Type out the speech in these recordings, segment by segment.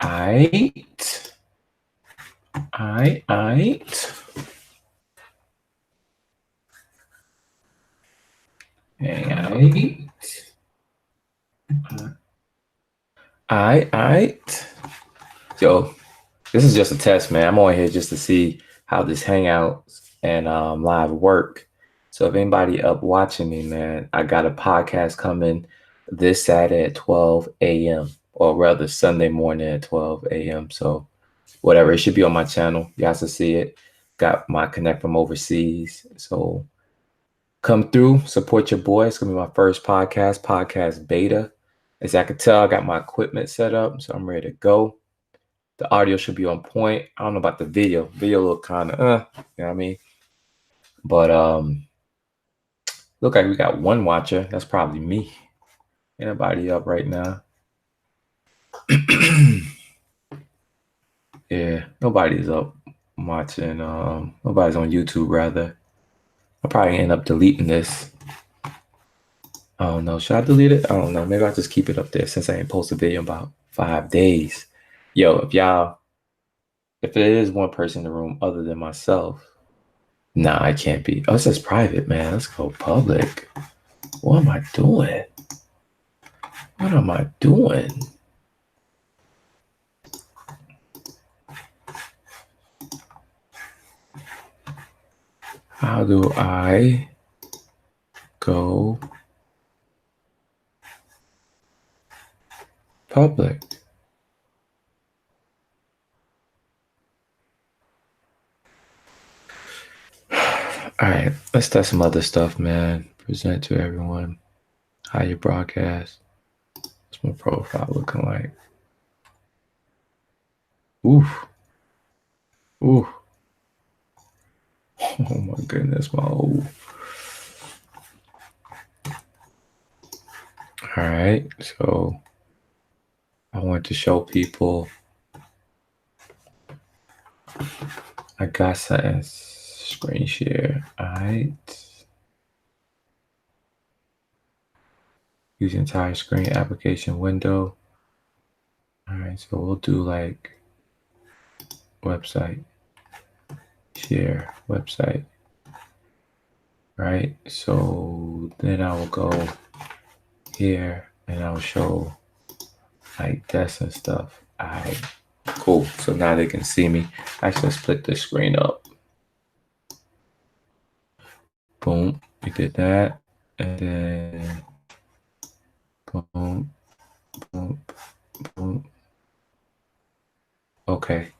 Aight. Aight. Aight. Yo, this is just a test, man. I'm on here just to see how this hangout and live work. So if anybody up watching me, man, I got a podcast coming this Saturday at 12 a.m. or rather Sunday morning at 12 a.m. So whatever, it should be on my channel. You guys will see it. Got my connect from overseas. So come through, support your boy. It's gonna be my first podcast beta. As I can tell, I got my equipment set up, so I'm ready to go. The audio should be on point. I don't know about the video. Video look kind of, you know what I mean? But look like we got one watcher. That's probably me. Anybody up right now? Yeah, nobody's up watching. Nobody's on YouTube, rather. I'll probably end up deleting this. I don't know. Should I delete it? I don't know. Maybe I'll just keep it up there since I ain't posted a video in about 5 days. Yo, if there is one person in the room other than myself, nah, I can't be. Oh, it says private, man. Let's go public. What am I doing? What am I doing? How do I go public? All right, let's test some other stuff, man. Present to everyone. How you broadcast. What's my profile looking like? Oof. Ooh. Oh my goodness, my old. All right, so I want to show people I got something. Screen share. All right. Use the entire screen application window. All right, so we'll do like website, share, website. Right, so then I will go here and I'll show like this and stuff. All right, cool. So now they can see me. Actually, let's split the screen up. Boom, we did that. And then boom, boom, boom. Okay.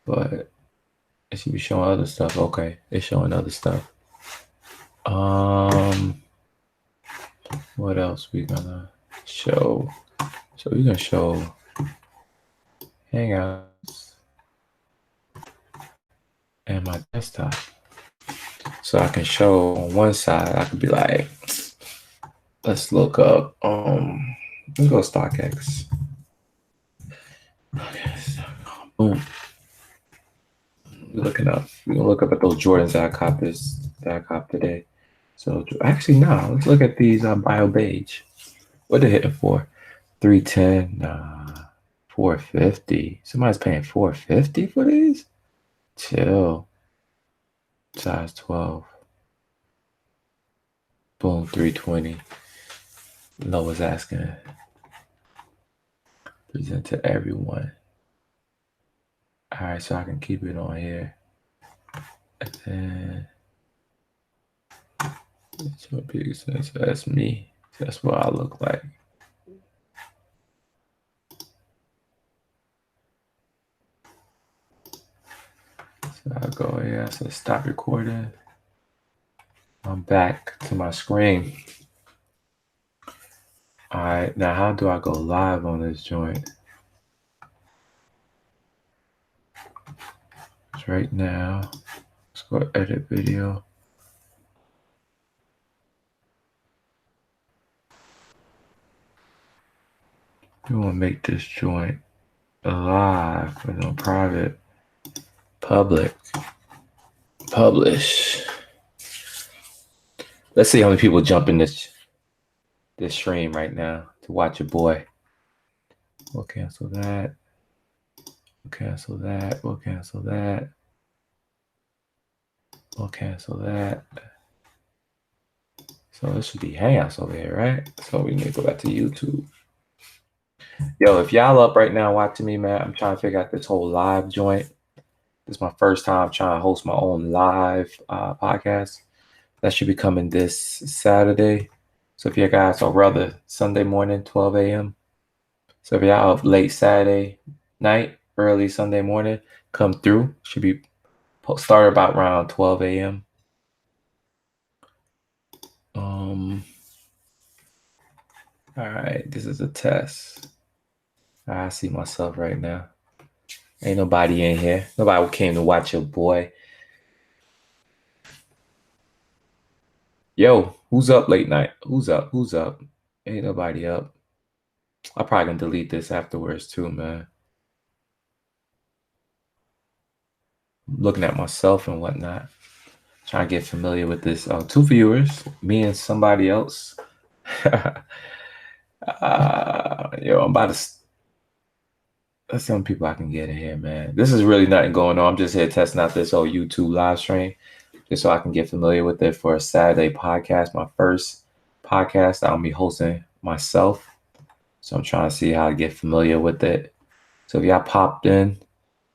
But it should be showing other stuff. Okay, it's showing other stuff. What else we gonna show? So we're gonna show Hangouts and my desktop. So I can show on one side, I could be like, let's look up, let's go StockX. Okay, boom. We're gonna look up at those Jordans that I copped today. So actually, no, let's look at these Bio Beige. What they hitting for? 310, 450. Somebody's paying 450 for these? Chill. Size 12. Boom, 320. Noah's asking. Present to everyone. All right, so I can keep it on here. And then it's a big sense. So that's me. That's what I look like. So I'll go here. So stop recording. I'm back to my screen. All right, now how do I go live on this joint? It's right now. Let's go edit video. We want to make this joint live, but on private, public, publish. Let's see how many people jump in this stream right now to watch your boy. We'll cancel that. We'll cancel that. We'll cancel that. We'll cancel that. So this should be Hangouts over here, right? So we need to go back to YouTube. Yo, if y'all up right now watching me, man, I'm trying to figure out this whole live joint. This is my first time trying to host my own live podcast. That should be coming this Saturday. So if you guys, or rather Sunday morning, 12 a.m. So if y'all up late Saturday night, early Sunday morning, come through. Should be start about around 12 a.m. All right, this is a test. I see myself right now. Ain't nobody in here. Nobody came to watch your boy. Yo, who's up late night? Who's up? Who's up? Ain't nobody up. I'm probably gonna delete this afterwards too, man. Looking at myself and whatnot. Trying to get familiar with this. 2 viewers, me and somebody else. Yo, I'm about to. That's some people I can get in here, man. This is really nothing going on. I'm just here testing out this whole YouTube live stream, just so I can get familiar with it for a Saturday podcast. My first podcast I'll be hosting myself. So I'm trying to see how to get familiar with it. So if y'all popped in,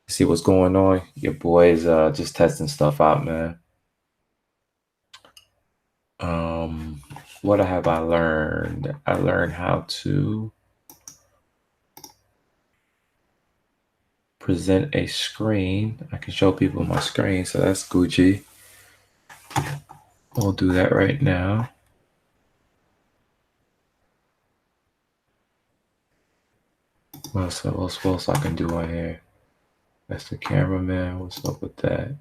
see what's going on. Your boy's just testing stuff out, man. What have I learned? I learned how to present a screen. I can show people my screen, so that's Gucci. We'll do that right now. What else I can do on here? That's the cameraman. What's up with that?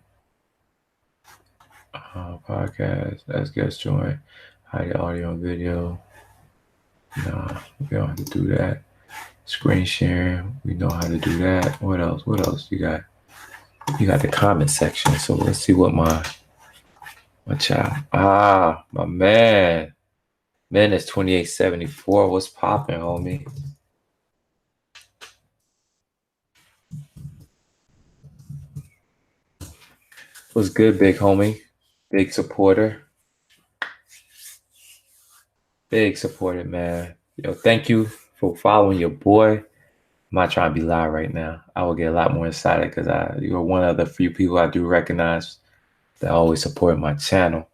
Podcast. That's guest join. Hide audio and video. Nah, we don't have to do that. Screen sharing. We know how to do that. What else? What else you got? You got the comment section. So let's see what my child. My man. Man, it's 2874. What's popping, homie? What's good, big homie? Big supporter. Big supporter, man. Yo, thank you for following your boy. I'm not trying to be loud right now. I will get a lot more excited because you're one of the few people I do recognize that always support my channel.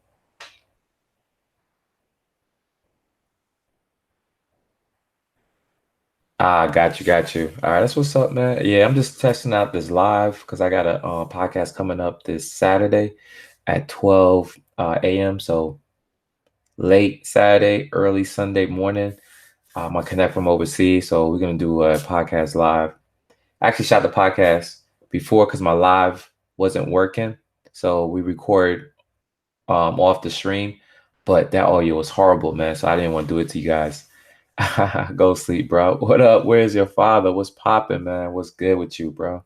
Got you. All right, that's what's up, man. Yeah, I'm just testing out this live because I got a podcast coming up this Saturday at 12 a.m. So late Saturday, early Sunday morning. I connect from overseas, so we're gonna do a podcast live. I actually shot the podcast before because my live wasn't working, so we record off the stream, but that audio was horrible, man. So I didn't want to do it to you guys. Go sleep, bro. What up? Where's your father? What's popping, man? What's good with you, bro?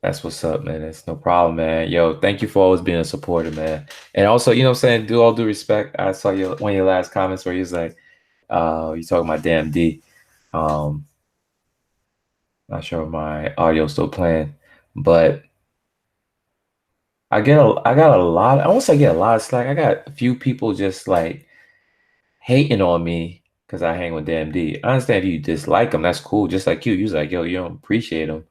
That's what's up, man. It's no problem, man. Yo, thank you for always being a supporter, man. And also, you know what I'm saying? Do all due respect. I saw one of your last comments where he was like, you talking about damn D. Not sure if my audio's still playing, but I got a lot. I won't say I get a lot of slack. I got a few people just like hating on me because I hang with DMD. I understand if you dislike him, that's cool. Just like you was like, yo, you don't appreciate him,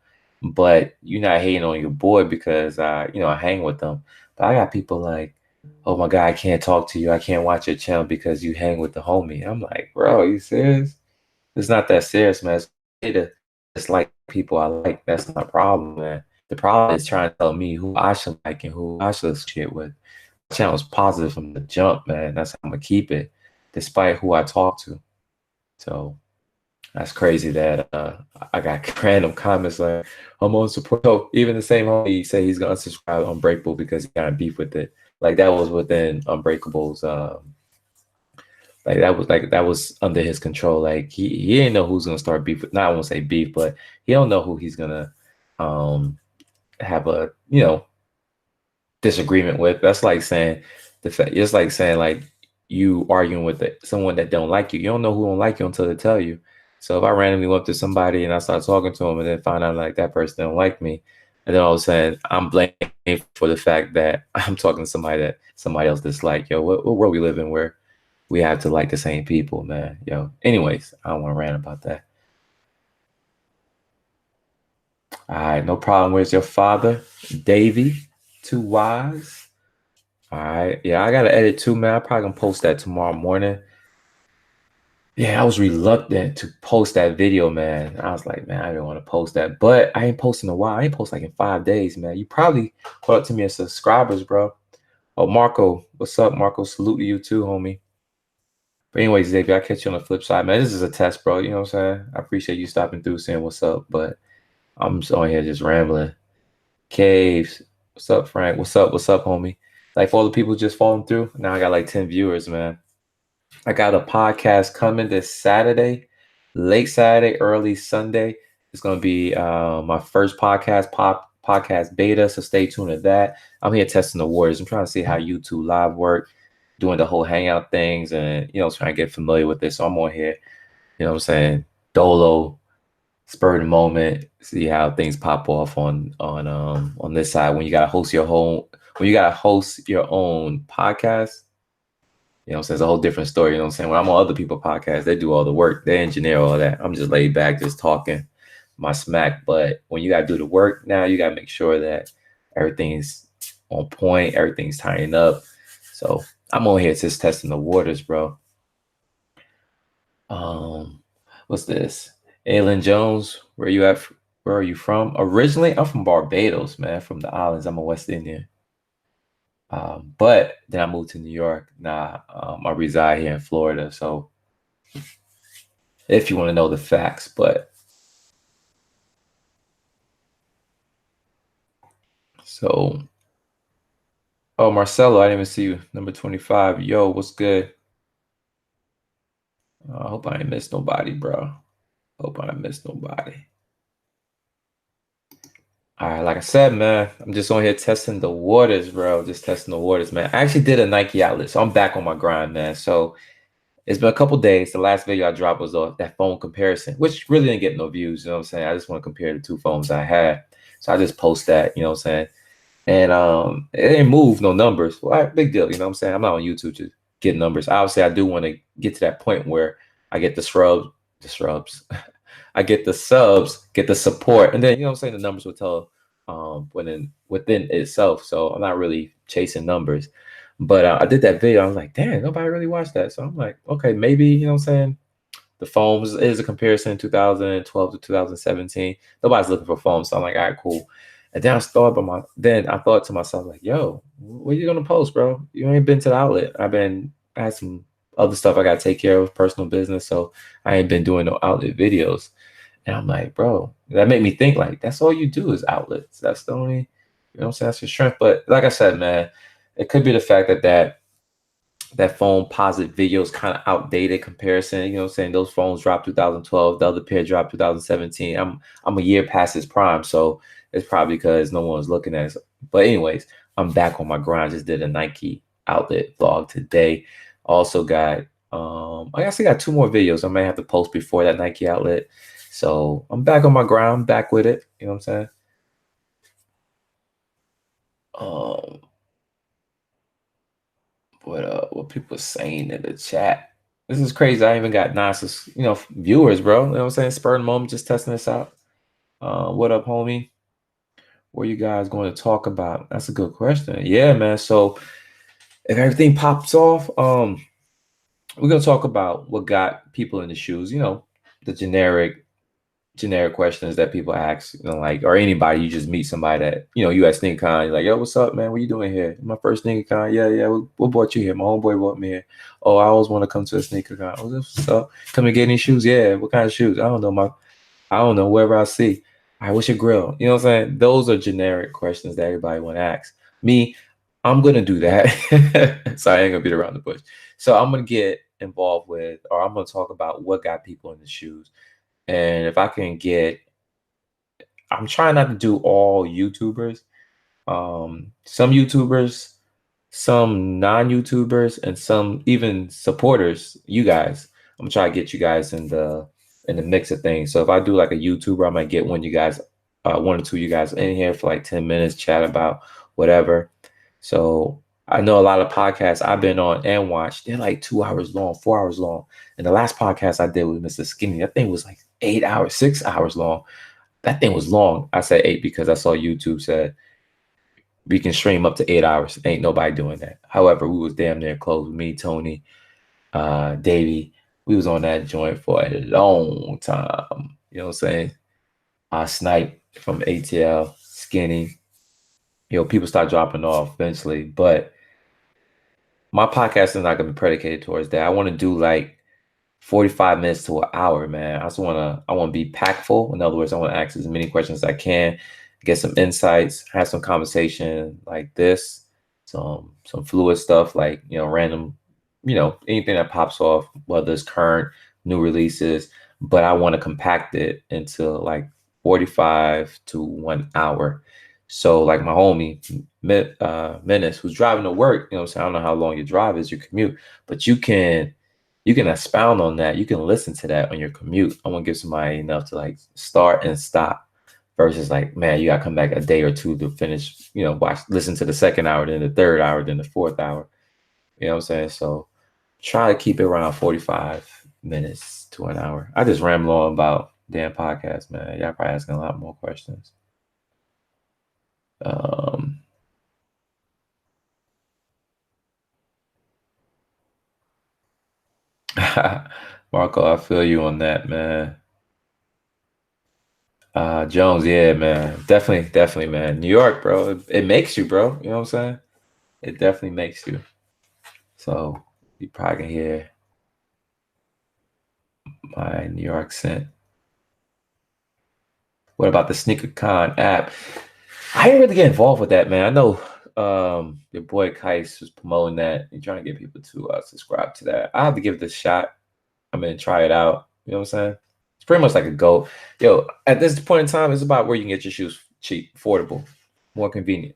but you're not hating on your boy because I hang with them. But I got people like, oh my God, I can't talk to you. I can't watch your channel because you hang with the homie. I'm like, bro, you serious? It's not that serious, man. It's okay to dislike people I like. That's not a problem, man. The problem is trying to tell me who I should like and who I should shit with. My channel's positive from the jump, man. That's how I'm gonna keep it, despite who I talk to. So that's crazy that I got random comments like I'm on support. So even the same homie say he's gonna unsubscribe Unbreakable because he got beef with it. Like that was within Unbreakable's like that was under his control. Like he didn't know who's gonna start beef with. Not I won't say beef, but he don't know who he's gonna have a disagreement with. That's like saying it's like saying like you arguing with someone that don't like you. You don't know who don't like you until they tell you. So if I randomly went up to somebody and I start talking to them and then find out like that person don't like me, and then all of a sudden I'm blamed for the fact that I'm talking to somebody that somebody else dislike. Yo, what world we live in where we have to like the same people, man? Yo. Anyways, I don't want to rant about that. All right, no problem. Where's your father, Davy? Too wise. All right, yeah, I gotta edit too, man. I'm probably gonna post that tomorrow morning. Yeah, I was reluctant to post that video, man. I was like, man, I didn't want to post that, but I ain't posting in a while. I ain't post like in 5 days, man. You probably caught up to me as subscribers, bro. Oh, Marco, what's up, Marco? Salute to you too, homie. But anyways, Xavier, I'll catch you on the flip side, man. This is a test, bro. You know what I'm saying? I appreciate you stopping through, saying what's up, but I'm just on here just rambling. Caves, what's up, Frank? What's up? What's up, homie? Like for all the people just falling through, now I got like 10 viewers, man. I got a podcast coming this Saturday, late Saturday, early Sunday. It's going to be my first podcast beta, so stay tuned to that. I'm here testing the waters. I'm trying to see how YouTube Live work, doing the whole hangout things, and trying to get familiar with this. So I'm on here, you know what I'm saying, dolo, spur of the moment, see how things pop off on this side when you gotta host your own podcast. You know what I'm saying? It's a whole different story. You know what I'm saying? When I'm on other people's podcasts, they do all the work. They engineer all that. I'm just laid back, just talking my smack. But when you got to do the work now, you got to make sure that everything's on point, everything's tying up. So I'm on here just testing the waters, bro. What's this? Aylin Jones, where you at? Where are you from? Originally, I'm from Barbados, man, from the islands. I'm a West Indian. But then I moved to New York. Now I reside here in Florida. So if you want to know the facts, but so oh Marcelo, I didn't even see you. Number 25. Yo, what's good? I hope I ain't missed nobody, bro. Hope I ain't missed nobody. All right, like I said, man, I'm just on here testing the waters, bro. Just testing the waters, man. I actually did a Nike outlet, so I'm back on my grind, man. So it's been a couple days. The last video I dropped was that phone comparison, which really didn't get no views. You know what I'm saying? I just want to compare the two phones I had. So I just post that, you know what I'm saying? And it didn't move no numbers. Well, big deal, you know what I'm saying? I'm not on YouTube to get numbers. Obviously, I do want to get to that point where I get the shrubs. I get the subs, get the support, and then you know what I'm saying, the numbers will tell within itself. So I'm not really chasing numbers. But I did that video. I was like, damn, nobody really watched that. So I'm like, okay, maybe, you know what I'm saying? The phones is a comparison 2012 to 2017. Nobody's looking for phones. So I'm like, all right, cool. And then I thought to myself, like, yo, what are you gonna post, bro? You ain't been to the outlet. I had some other stuff I gotta take care of, personal business. So I ain't been doing no outlet videos. And I'm like, bro, that made me think like that's all you do is outlets. That's the only, you know what I'm saying? That's your strength. But like I said, man, it could be the fact that phone positive videos kind of outdated comparison. You know what I'm saying? Those phones dropped 2012, the other pair dropped 2017. I'm a year past its prime, so it's probably because no one's looking at it. But anyways, I'm back on my grind. Just did a Nike outlet vlog today. Also got I guess I got 2 more videos I may have to post before that Nike outlet. So I'm back on my grind, I'm back with it. You know what I'm saying? What people saying in the chat. This is crazy. I even got nice, viewers, bro. You know what I'm saying? Spur of the moment, just testing this out. What up, homie? What are you guys going to talk about? That's a good question. Yeah, man. So if everything pops off, we're gonna talk about what got people in the shoes, the generic questions that people ask, like, or anybody, you just meet somebody that, you at SneakerCon, you're like, yo, what's up, man? What you doing here? My first SneakerCon. Yeah. What brought you here? My homeboy brought me here. Oh, I always want to come to a SneakerCon. Oh, what's up? Come and get any shoes? Yeah. What kind of shoes? I don't know, wherever I see. All right, what's your grill? You know what I'm saying? Those are generic questions that everybody want to ask. Me, I'm gonna do that. So I ain't gonna beat around the bush. So I'm gonna get involved with, or I'm gonna talk about what got people in the shoes. And if I can I'm trying not to do all YouTubers. Some YouTubers, some non-YouTubers and some even supporters, you guys. I'm gonna try to get you guys in the mix of things. So if I do like a YouTuber, I might get one or two of you guys in here for like 10 minutes, chat about whatever. So I know a lot of podcasts I've been on and watched, they're like 2 hours long, 4 hours long. And the last podcast I did with Mr. Skinny, that thing was like 8 hours, 6 hours long. That thing was long. I said 8 because I saw YouTube said we can stream up to 8 hours. Ain't nobody doing that. However, we was damn near close. Me, Tony, Davey, we was on that joint for a long time. You know what I'm saying? Snipe from ATL, Skinny. People start dropping off eventually, but my podcast is not gonna be predicated towards that. I want to do like 45 minutes to an hour, man. I want to be packful. In other words, I want to ask as many questions as I can, get some insights, have some conversation like this, some fluid stuff like, random, anything that pops off, whether it's current, new releases, but I want to compact it into like 45 to 1 hour. So like my homie, Menace, who's driving to work, you know what I'm saying? I don't know how long your drive is, your commute, but you can expound on that. You can listen to that on your commute. I want to give somebody enough to like start and stop versus like, man, you got to come back a day or two to finish, listen to the second hour, then the third hour, then the fourth hour. You know what I'm saying? So try to keep it around 45 minutes to an hour. I just ramble on about damn podcast, man. Y'all probably asking a lot more questions. Marco, I feel you on that, man. Jones, yeah, man. Definitely, man. New York, bro. It makes you, bro. You know what I'm saying? It definitely makes you. So you probably can hear my New York accent. What about the Sneaker Con app? I didn't really get involved with that, man. I know your boy Kais was promoting that and trying to get people to subscribe to that. I have to give it a shot. I'm gonna try it out. You know what I'm saying? It's pretty much like a go. Yo, at this point in time, it's about where you can get your shoes cheap, affordable, more convenient.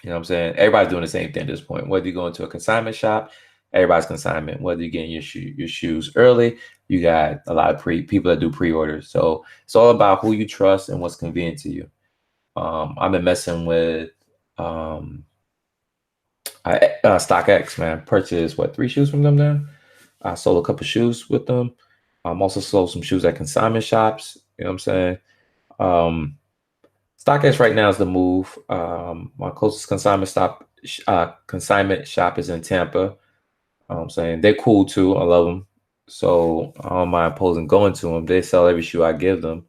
You know what I'm saying? Everybody's doing the same thing at this point. Whether you go into a consignment shop, everybody's consignment. Whether you're getting your shoes early, you got a lot of people that do pre-orders. So it's all about who you trust and what's convenient to you. I've been messing with StockX, man. Purchased 3 shoes from them now. I sold a couple shoes with them. Also sold some shoes at consignment shops. You know what I'm saying? StockX right now is the move. My closest consignment shop is in Tampa. I'm saying they're cool too. I love them. So I don't mind opposing going to them. They sell every shoe I give them,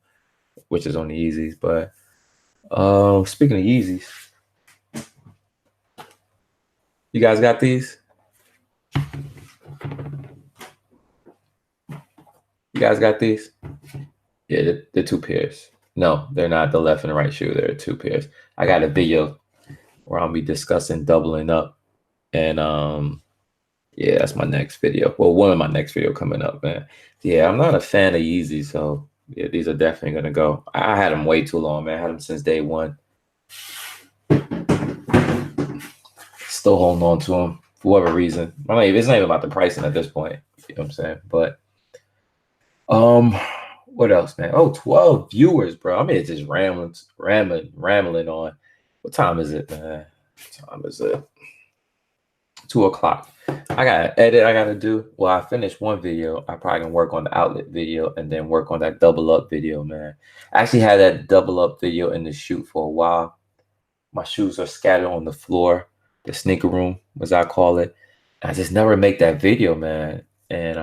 which is on the Yeezys. But speaking of Yeezys, you guys got these? You guys got these? Yeah, they're 2 pairs. No, they're not the left and the right shoe. They're 2 pairs. I got a video where I'll be discussing doubling up. And yeah, that's my next video. Well, one of my next video coming up, man. Yeah, I'm not a fan of Yeezy, so yeah, these are definitely gonna go. I had them way too long, man. I had them since day one. Still holding on to them for whatever reason. It's not even about the pricing at this point. You know what I'm saying? But what else, man? Oh, 12 viewers, bro. I'm here just rambling on. What time is it, man? What time is it? 2 o'clock. I got an edit I got to do. Well, I finished one video. I probably can work on the outlet video and then work on that double up video, man. I actually had that double up video in the shoot for a while. My shoes are scattered on the floor, the sneaker room, as I call it. I just never make that video, man. And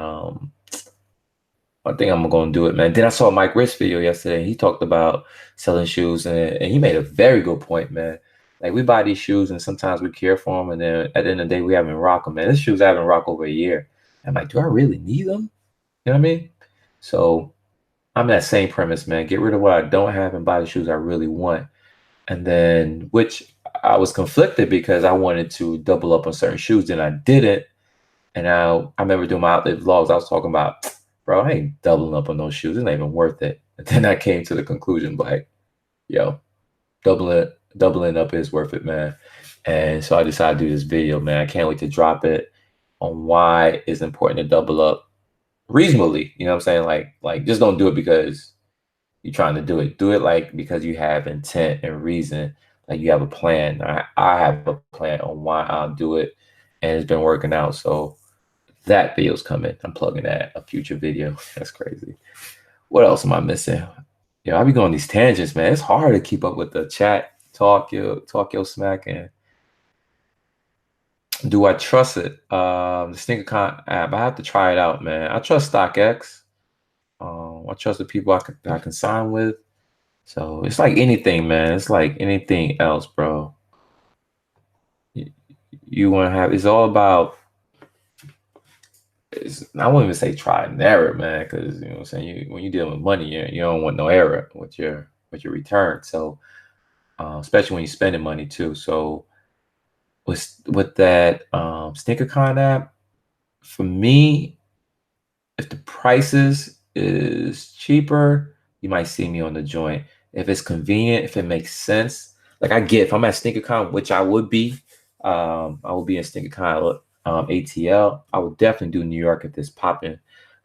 I think I'm going to do it, man. Then I saw Mike Rick's video yesterday. He talked about selling shoes, and he made a very good point, man. Like, we buy these shoes, and sometimes we care for them, and then at the end of the day, we haven't rocked them, man. This shoes I haven't rocked over a year. I'm like, do I really need them? You know what I mean? So I'm that same premise, man. Get rid of what I don't have and buy the shoes I really want. And then, which I was conflicted because I wanted to double up on certain shoes, and I didn't. And now I remember doing my outlet vlogs. I was talking about, bro, I ain't doubling up on those shoes. It's not even worth it. And then I came to the conclusion, like, yo, doubling up is worth it, man. And so I decided to do this video, man. I can't wait to drop it on why it's important to double up reasonably. You know what I'm saying? Like just don't do it because you're trying to do it. Do it like because you have intent and reason. Like you have a plan. I have a plan on why I'll do it, and it's been working out. So that video's coming. I'm plugging that a future video. That's crazy. What else am I missing? Yo, I be going these tangents, man. It's hard to keep up with the chat, talk your smack, and do I trust it? The StinkerCon app. I have to try it out, man. I trust StockX. I trust the people I can sign with. So it's like anything, man. It's like anything else, bro. You want to have. It's all about. I wouldn't even say try and error, man, because you know what I'm saying. When you're dealing with money, you don't want no error with your return. So especially when you're spending money too. So with that StinkerCon app, for me, if the prices is cheaper, you might see me on the joint. If it's convenient, if it makes sense, like I get if I'm at StinkerCon, which I would be, I will be in StinkerCon ATL. I would definitely do New York if it's popping,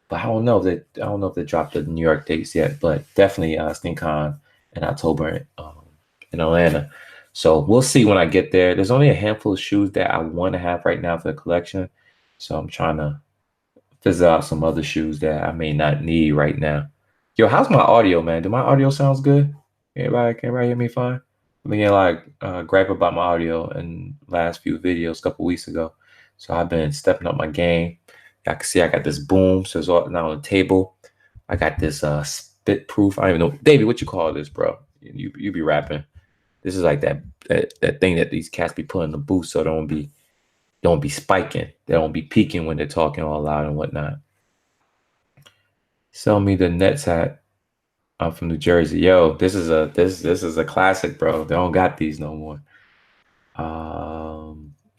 but I don't know if they dropped the New York dates yet. But definitely StinkerCon in October in Atlanta. So we'll see when I get there. There's only a handful of shoes that I want to have right now for the collection, so I'm trying to visit out some other shoes that I may not need right now. Yo, how's my audio, man? Do my audio sounds good? Can everybody hear me fine? I've been getting like gripe about my audio in last few videos a couple weeks ago. So I've been stepping up my game. I can see I got this boom, so it's all now on the table. I got this spit proof. I don't even know, David, what you call this, bro? You be rapping. This is like that thing that these cats be putting in the booth so don't be spiking. They don't be peaking when they're talking all loud and whatnot. Sell me the Nets hat. I'm from New Jersey. Yo, this is a classic, bro. They don't got these no more.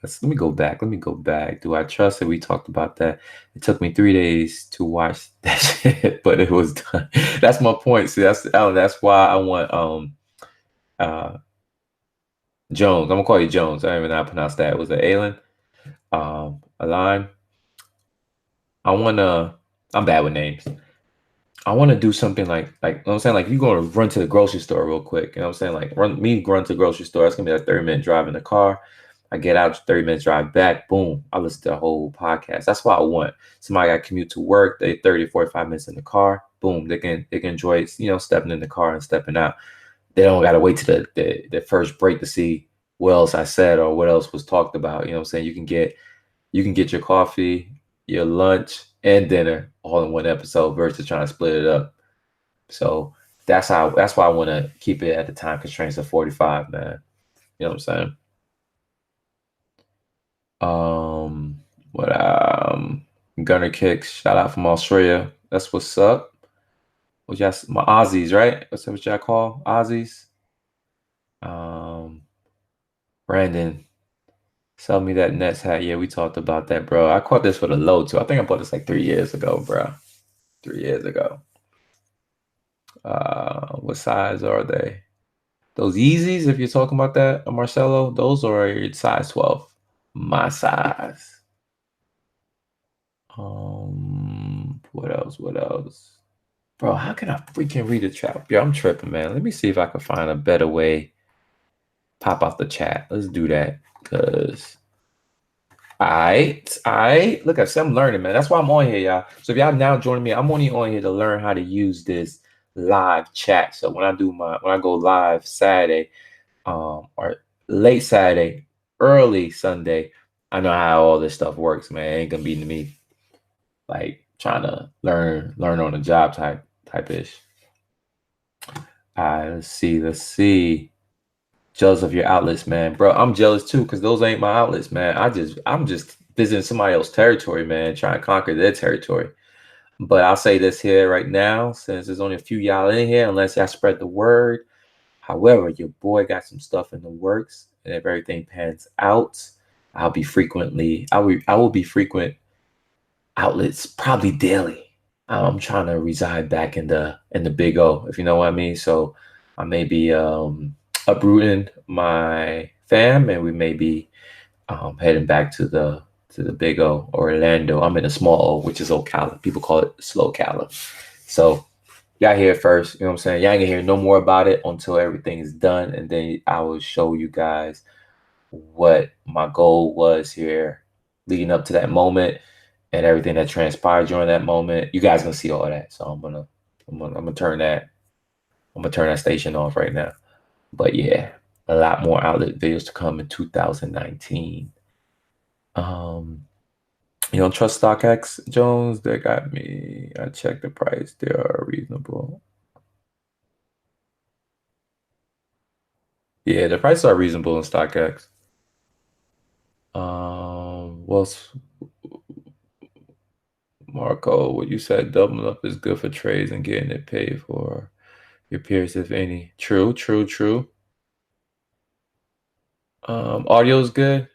Let me go back. Do I trust it? We talked about that. It took me 3 days to watch that shit, but it was done. That's my point. See, that's why I want Jones. I'm gonna call you Jones. I don't even know how to pronounce that. Was it Alan? Align. I'm bad with names. I want to do something like you know what I'm saying, like you're going to run to the grocery store real quick. You know what I'm saying? Like run to the grocery store. It's gonna be like 30-minute drive in the car. I get out, 30 minutes drive back, boom. I listen to the whole podcast. That's what I want. Somebody got to commute to work, they 30, 45 minutes in the car, boom, they can enjoy, stepping in the car and stepping out. They don't gotta wait to the first break to see what else I said or what else was talked about. You know what I'm saying? You can get your coffee, your lunch, and dinner all in one episode versus trying to split it up. So that's why I want to keep it at the time constraints of 45, man. You know what I'm saying? Gunner Kicks, shout out from Australia. That's what's up. What y'all, my Aussies, right? What's what y'all call Aussies? Brandon, sell me that Nets hat. Yeah, we talked about that, bro. I caught this for the low too. I think I bought this like 3 years ago, bro. 3 years ago. What size are they? Those Yeezys, if you're talking about that, Marcelo, those are size 12. My size. What else? Bro, how can I freaking read the chat? Yo, I'm tripping, man. Let me see if I can find a better way. Pop off the chat. Let's do that. Cause I look, I'm learning, man. That's why I'm on here, y'all. So if y'all now joining me, I'm only on here to learn how to use this live chat. So when I go live Saturday, or late Saturday, early Sunday, I know how all this stuff works, man. It ain't gonna be me like trying to learn on the job type ish. Let's see. Jealous of your outlets, man. Bro, I'm jealous too, because those ain't my outlets, man. I'm just visiting somebody else's territory, man, trying to conquer their territory. But I'll say this here right now, since there's only a few y'all in here, unless y'all spread the word. However, your boy got some stuff in the works, and if everything pans out, I will be frequent outlets probably daily. I'm trying to reside back in the Big O, if you know what I mean. So I may be uprooting my fam, and we may be heading back to the big O, Orlando. I'm in the small O, which is Ocala. People call it Slow Cala. So y'all hear it first. You know what I'm saying? Y'all ain't gonna hear no more about it until everything is done, and then I will show you guys what my goal was here leading up to that moment and everything that transpired during that moment. You guys gonna see all that. So I'm gonna turn that station off right now. But yeah, a lot more outlet videos to come in 2019. You don't trust StockX, Jones? They got me. I checked the price. They are reasonable. Yeah, the prices are reasonable in StockX. Well, Marco, what you said, doubling up is good for trades and getting it paid for your peers, if any. True, true, true. Audio's good.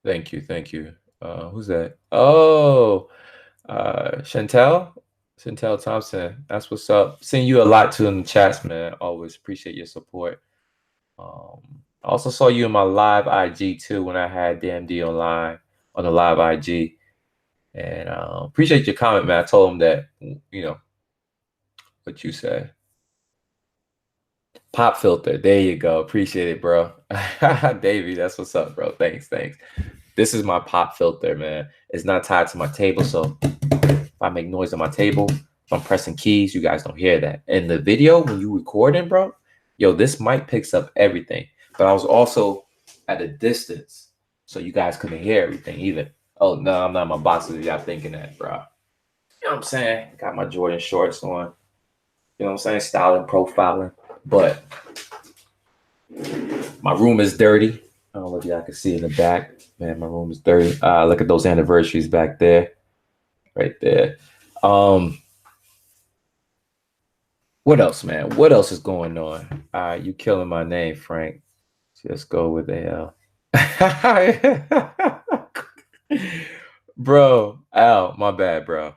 Thank you, thank you. Who's that? Oh, Chantel Thompson. That's what's up. Seeing you a lot too in the chats, man. Always appreciate your support. I also saw you in my live IG too when I had DMD online on the live IG, and appreciate your comment, man. I told him that what you said. Pop filter. There you go. Appreciate it, bro. Davey, that's what's up, bro. Thanks. This is my pop filter, man. It's not tied to my table, so if I make noise on my table, if I'm pressing keys, you guys don't hear that. In the video, when you recording, bro, yo, this mic picks up everything. But I was also at a distance, so you guys couldn't hear everything either. Oh, no, I'm not in my boxes. Y'all thinking that, bro. You know what I'm saying? Got my Jordan shorts on. You know what I'm saying? Styling, profiling. But my room is dirty. I don't know if y'all can see in the back. Man, my room is dirty. Look at those anniversaries back there. Right there. What else, man? What else is going on? You killing my name, Frank. Just go with AL. Bro, Al, my bad, bro.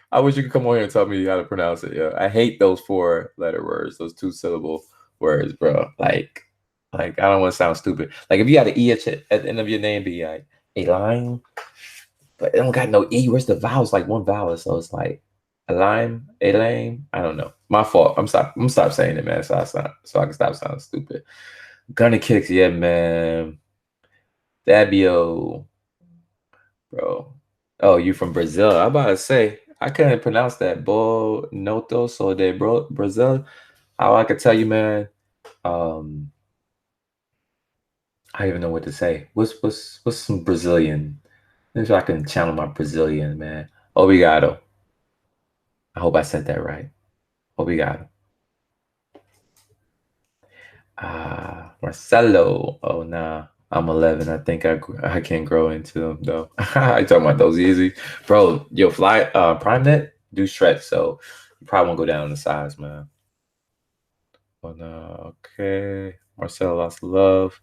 I wish you could come on here and tell me how to pronounce it. Yeah, I hate those 4-letter words, those 2-syllable words, bro. Like I don't want to sound stupid. Like if you had an E at the end of your name, be like a line, but it don't got no E. Where's the vowels? Like one vowel, so it's like a lime, a lame. I don't know. My fault. I'm stop saying it, man. So I can stop sounding stupid. Gunna kicks, yeah, man. Fabio, bro. Oh, you from Brazil? I'm about to say I couldn't pronounce that. Bo Noto, so de Brazil. How I could tell you, man. I don't even know what to say. What's some Brazilian? Maybe I can channel my Brazilian, man. Obrigado. I hope I said that right. Obrigado. Marcelo. Oh nah. I'm 11. I think I can grow into them though. I talking about those easy, bro. Yo, fly Prime Net do stretch, so you probably won't go down in the size, man. Oh no, okay. Marcelo, lots of love.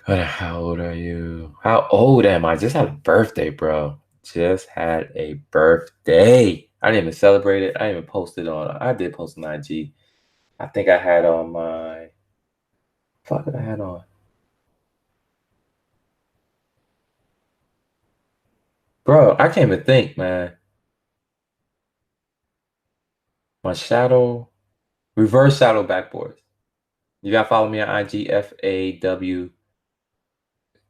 How old are you? How old am I? Just had a birthday, bro. Just had a birthday. I didn't even celebrate it. I didn't even post it on. I did post on IG. I think I had on my. Fuck it, I had on. Bro, I can't even think, man. My shadow, reverse shadow backboards. You gotta follow me on IG, FAW.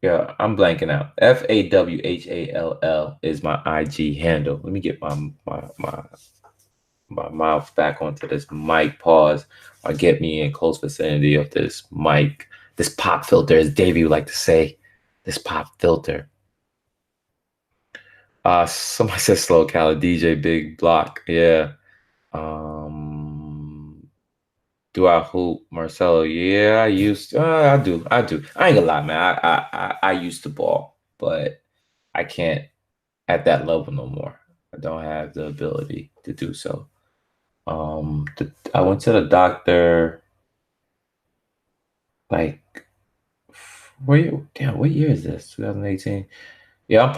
Yeah, I'm blanking out. FAWHALL is my IG handle. Let me get my mouth back onto this mic. Pause. Or get me in close vicinity of this mic. This pop filter, as Davey would like to say. This pop filter. Somebody said slow Cali, DJ Big Block. Yeah. Do I hoop, Marcelo? Yeah, I used to. I do. I ain't gonna lie, man. I used to ball, but I can't at that level no more. I don't have the ability to do so. I went to the doctor like what year is this? 2018. Yeah,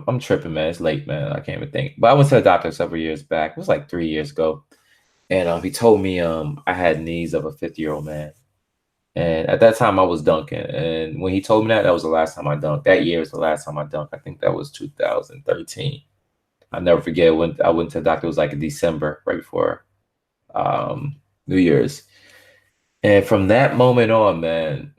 I'm tripping, man. It's late, man. I can't even think. But I went to the doctor several years back. It was like 3 years ago. And he told me I had knees of a 50-year-old man. And at that time, I was dunking. And when he told me that, that was the last time I dunked. That year was the last time I dunked. I think that was 2013. I'll never forget when I went to the doctor. It was like in December, right before New Year's. And from that moment on, man,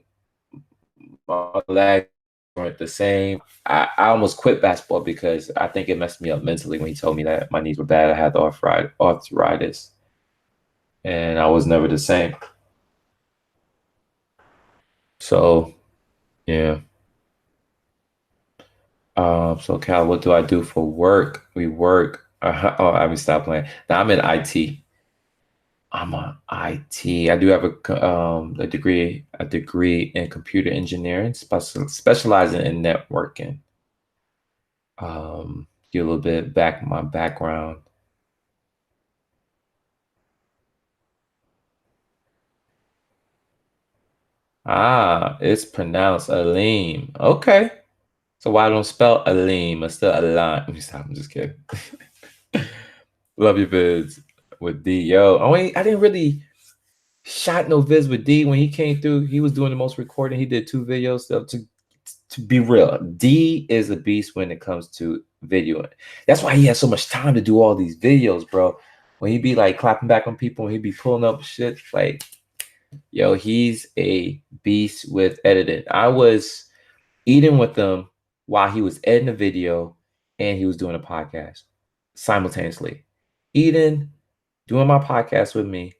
my legs weren't the same. I almost quit basketball because I think it messed me up mentally when he told me that my knees were bad. I had the arthritis, and I was never the same. So, yeah. So Cal, what do I do for work? We work. Oh, I mean, stop playing. Now I'm in IT. I'm a IT. I do have a degree in computer engineering, specializing in networking. Get a little bit back my background. Ah, it's pronounced Aleem. Okay. So why don't spell Aleem? It's still Alim. Stop, I'm just kidding. Love your vids with D. Yo, I didn't really shot no vids with D when he came through. He was doing the most recording. He did 2 videos. So to be real, D is a beast when it comes to videoing. That's why he has so much time to do all these videos, bro. When he be like clapping back on people, when he be pulling up shit, like, yo, he's a beast with editing. I was eating with him while he was editing a video and he was doing a podcast simultaneously. Eating, doing my podcast with me,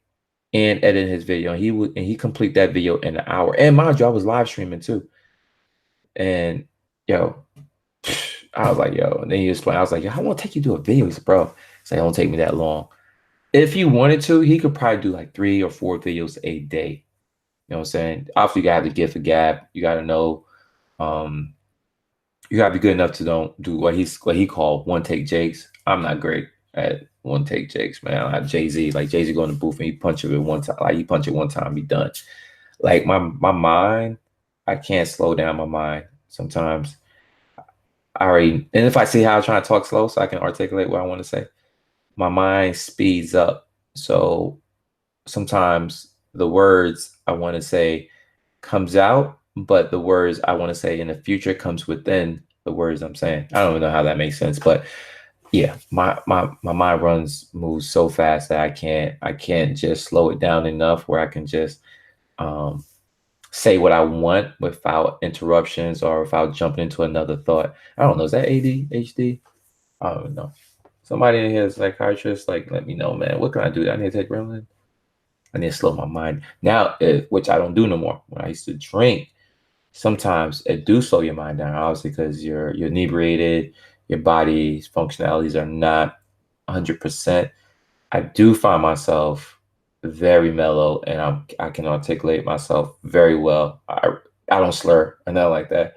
and editing his video. And he complete that video in an hour. And mind you, I was live streaming too. And yo, I was like, yo, and then he explained, I was like, yo, I want to take you to a video. He said, bro, it's like, it don't take me that long. If he wanted to, he could probably do like 3 or 4 videos a day. You know what I'm saying? Obviously, you gotta have the gift of gab. You gotta know, um, you gotta be good enough to don't do what he called one take Jakes. I'm not great at one take Jakes, man. I Jay-Z, like Jay-Z go in the booth and he punch it one time. Like he punch it one time, be done. Like my mind, I can't slow down my mind. Sometimes I already, and if I see how I'm trying to talk slow so I can articulate what I want to say, my mind speeds up. So sometimes the words I want to say comes out, but the words I want to say in the future comes within the words I'm saying. I don't even know how that makes sense, but yeah, my mind moves so fast that I can't just slow it down enough where I can just um say what I want without interruptions or without jumping into another thought. I don't know. Is that ADHD? I don't know. Somebody in here is a psychiatrist. Like, let me know, man. What can I do? I need to take Ritalin. I need to slow my mind now, which I don't do no more. When I used to drink, sometimes it do slow your mind down, obviously, because you're inebriated, your body's functionalities are not 100%. I do find myself very mellow, and I can articulate myself very well. I don't slur or nothing like that.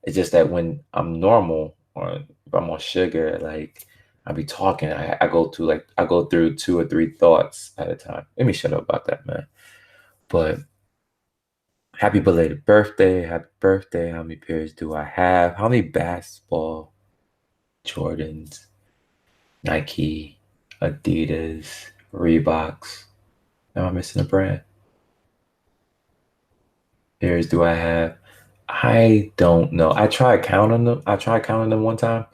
It's just that when I'm normal or if I'm on sugar, like I be talking, I go through 2 or 3 thoughts at a time. Let me shut up about that, man. But happy belated birthday, happy birthday. How many pairs do I have? How many basketball Jordans, Nike, Adidas, Reeboks? Am I missing a brand? Pairs do I have? I don't know. I tried counting them. I tried counting them one time.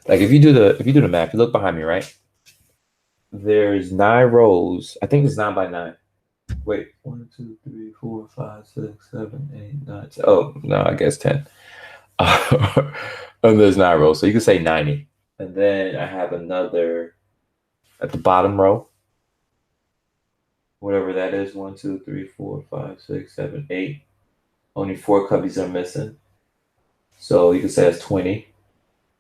Like if you do the math, you look behind me, right? There's 9 rows. I think it's 9 by 9. Wait, 1, 2, 3, 4, 5, 6, 7, 8, 9, 10. Oh no, I guess 10. And there's 9 rows, so you could say 90. And then I have another at the bottom row, whatever that is. 1, 2, 3, 4, 5, 6, 7, 8. Only 4 cubbies are missing, so you could say that's 20.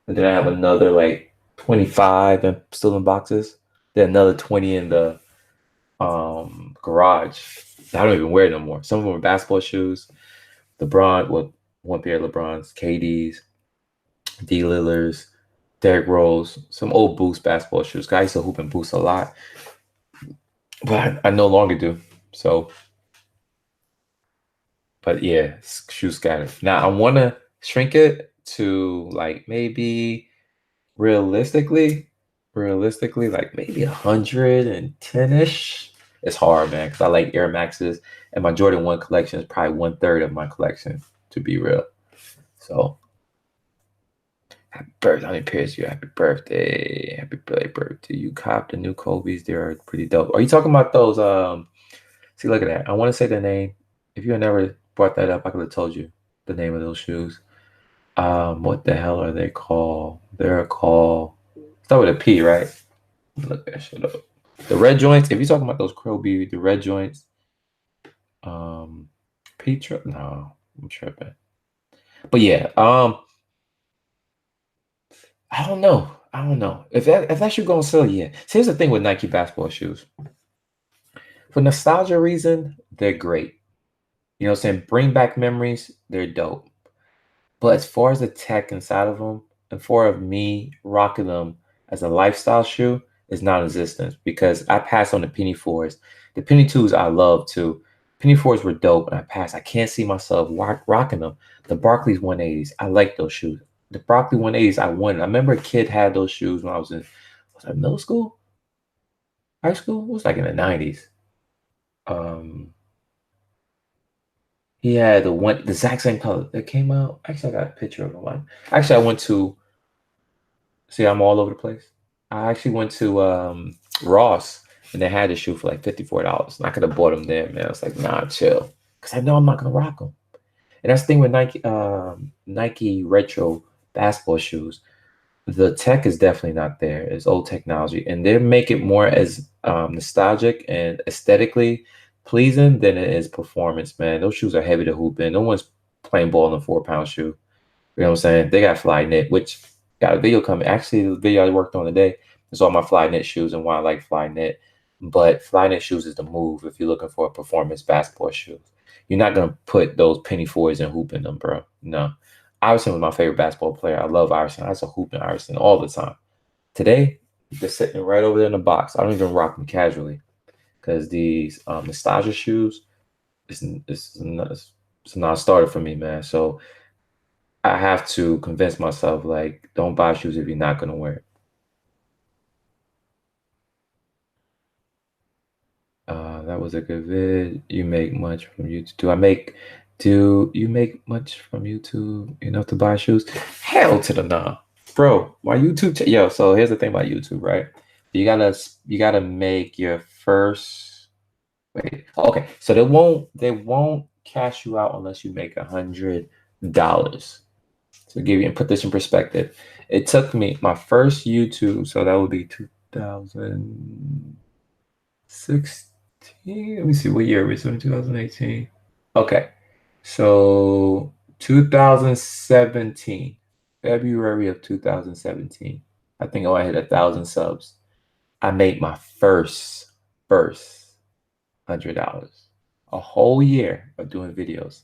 And then I have another like 25 and still in boxes. Then another 20 in the garage. I don't even wear it no more. Some of them are basketball shoes. LeBron, well, one pair of LeBrons, KD's, D Lillard's, Derrick Rose, some old Boost basketball shoes. I used to hoop and Boost a lot, but I no longer do. So, but yeah, shoe scatter. Now I want to shrink it to like maybe realistically, like maybe 110-ish. it's hard, man, because I like Air Maxes, and my Jordan 1 collection is probably 1/3 of my collection, to be real. So happy birthday, I mean, Pierce, you happy birthday. Happy birthday. You cop the new Kobe's, they're pretty dope. Are you talking about those see, look at that. I want to say the name. If you had never brought that up, I could have told you the name of those shoes. What the hell are they called? They're called, start with a P, right? Look that shit up. The red joints. If you're talking about those Kobe, the red joints, Petra. No, I'm tripping. But yeah, I don't know. I don't know if that shoe gonna sell. Yeah. So here's the thing with Nike basketball shoes. For nostalgia reason, they're great. You know what I'm saying? Bring back memories. They're dope. But as far as the tech inside of them, and for of me rocking them as a lifestyle shoe is non-existent because I passed on the Penny Fours. The Penny Twos I love too. Penny Fours were dope, and I passed. I can't see myself rocking them. The Barclays 180s, I like those shoes. The Barclay 180s, I wanted. I remember a kid had those shoes when I was that middle school, high school? It was like in the 90s. Um, he had the exact same color that came out. Actually, I got a picture of him. Actually, I went to see. I'm all over the place. I actually went to Ross and they had a shoe for like $54. And I could have bought them there, man. I was like, nah, chill, because I know I'm not gonna rock them. And that's the thing with Nike retro basketball shoes. The tech is definitely not there. It's old technology, and they make it more as nostalgic and aesthetically pleasing than it is performance. Man, those shoes are heavy to hoop in. No one's playing ball in a 4-pound shoe. You know what I'm saying? They got fly knit, which got a video coming. Actually, the video I worked on today is all my fly knit shoes and why I like fly knit. But fly knit shoes is the move if you're looking for a performance basketball shoe. You're not gonna put those penny fours and hoop in them, bro. No. Iverson was my favorite basketball player. I love Iverson. I used to hoop in Iverson all the time. Today, they're sitting right over there in the box. I don't even rock them casually because these nostalgia shoes, it's a non-starter for me, man. So I have to convince myself, like, don't buy shoes if you're not gonna wear it. That was a good vid. You make much from YouTube. Do you make much from YouTube enough to buy shoes? Hell to the nah. Bro, my YouTube yo, so here's the thing about YouTube, right? You gotta make your first wait. Okay, so they won't cash you out unless you make $100. To give you and put this in perspective, it took me my first YouTube, so that would be 2016. Let me see what year it was. 2018. Okay, so 2017, February of 2017. I think I hit 1,000 subs. I made my first $100. A whole year of doing videos.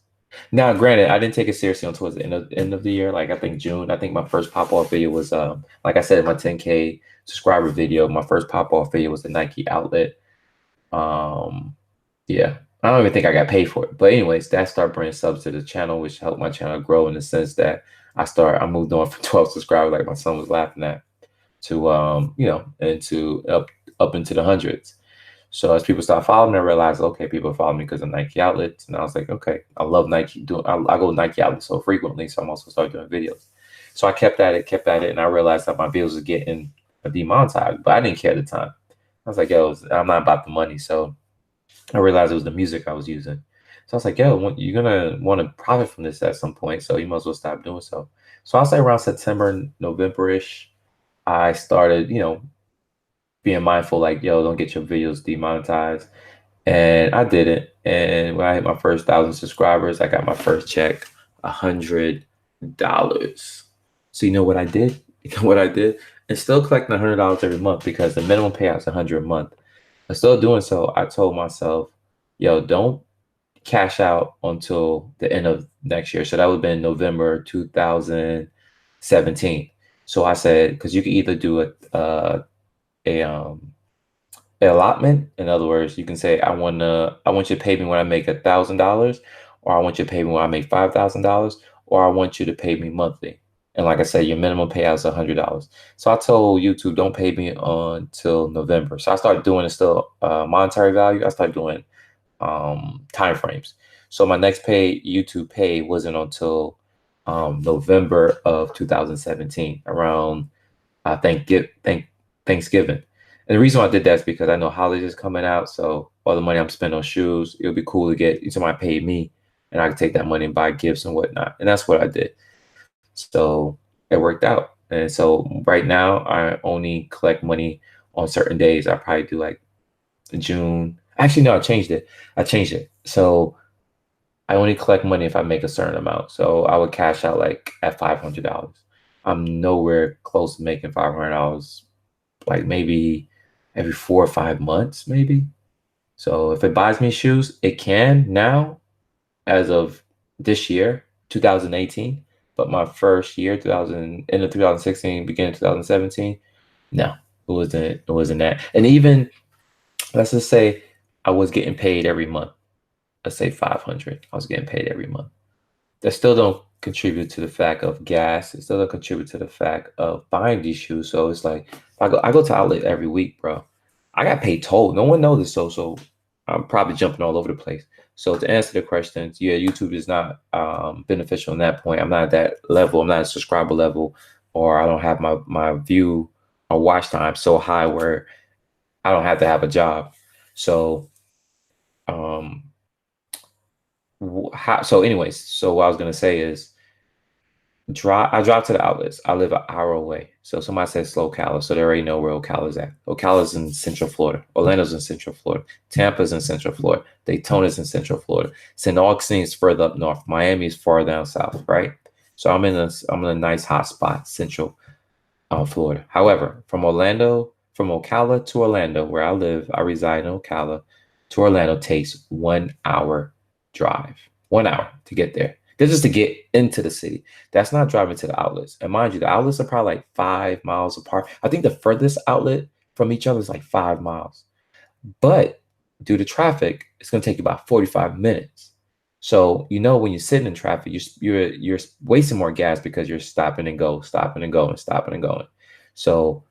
Now, granted, I didn't take it seriously until towards the end of the year. Like I think June. I think my first pop off video was like I said, my 10K subscriber video. My first pop off video was the Nike outlet. Yeah, I don't even think I got paid for it. But anyways, that started bringing subs to the channel, which helped my channel grow in the sense that I moved on from 12 subscribers, like my son was laughing at, to into up into the hundreds. So as people start following me, I realized, okay, people follow me because of Nike outlets. And I was like, okay, I love Nike. I go to Nike outlets so frequently, so I'm also started doing videos. So I kept at it, and I realized that my videos was getting demonetized, but I didn't care at the time. I was like, yo, I'm not about the money. So I realized it was the music I was using. So I was like, yo, you're going to want to profit from this at some point, so you might as well stop doing so. So I'll say around September, November-ish, I started, being mindful, like, yo, don't get your videos demonetized. And I did it. And when I hit my first 1,000 subscribers, I got my first check, $100. So you know what I did? You know what I did? And still collecting $100 every month because the minimum payout is $100 a month. But still doing so, I told myself, yo, don't cash out until the end of next year. So that would have been November 2017. So I said, because you can either do a allotment. In other words, you can say, I want you to pay me when I make $1,000, or I want you to pay me when I make $5,000, or I want you to pay me monthly. And like I said, your minimum payout is $100. So I told YouTube, don't pay me until November. So I started doing it still monetary value. I started doing time frames. So my next pay YouTube pay wasn't until November of 2017, around Thanksgiving. And the reason why I did that is because I know holidays coming out, so all the money I'm spending on shoes, it would be cool to get somebody paid me, and I could take that money and buy gifts and whatnot. And that's what I did. So it worked out. And so right now, I only collect money on certain days. I probably do like June. Actually, no, I changed it. So I only collect money if I make a certain amount. So I would cash out like at $500. I'm nowhere close to making $500, like maybe every 4 or 5 months, maybe. So if it buys me shoes, it can now, as of this year, 2018. But my first year, 2000, end of 2016, beginning of 2017, no, it wasn't that. And even, let's just say I was getting paid every month. Let's say 500. I was getting paid every month. That still don't contribute to the fact of gas. It still don't contribute to the fact of buying these shoes. So it's like I go to outlet every week, bro. I got paid toll. No one knows this, so I'm probably jumping all over the place. So to answer the questions, yeah, YouTube is not beneficial in that point. I'm not at that level. I'm not at a subscriber level, or I don't have my view or watch time so high where I don't have to have a job. So um so anyways, so what I was gonna say is I drive to the outlets. I live an hour away. So somebody says Ocala, so they already know where Ocala's at. Ocala's in Central Florida. Orlando's in Central Florida. Tampa's in Central Florida. Daytona's in Central Florida. St. Augustine is further up north. Miami is far down south, right? So I'm in a nice hot spot, Central Florida. However, from Ocala to Orlando, where I live, I reside in Ocala, to Orlando takes 1 hour drive. 1 hour to get there. This is to get into the city. That's not driving to the outlets. And mind you, the outlets are probably like 5 miles apart. I think the furthest outlet from each other is like 5 miles. But due to traffic, it's going to take you about 45 minutes. So when you're sitting in traffic, you're wasting more gas because you're stopping and go, stopping and going, stopping and going. So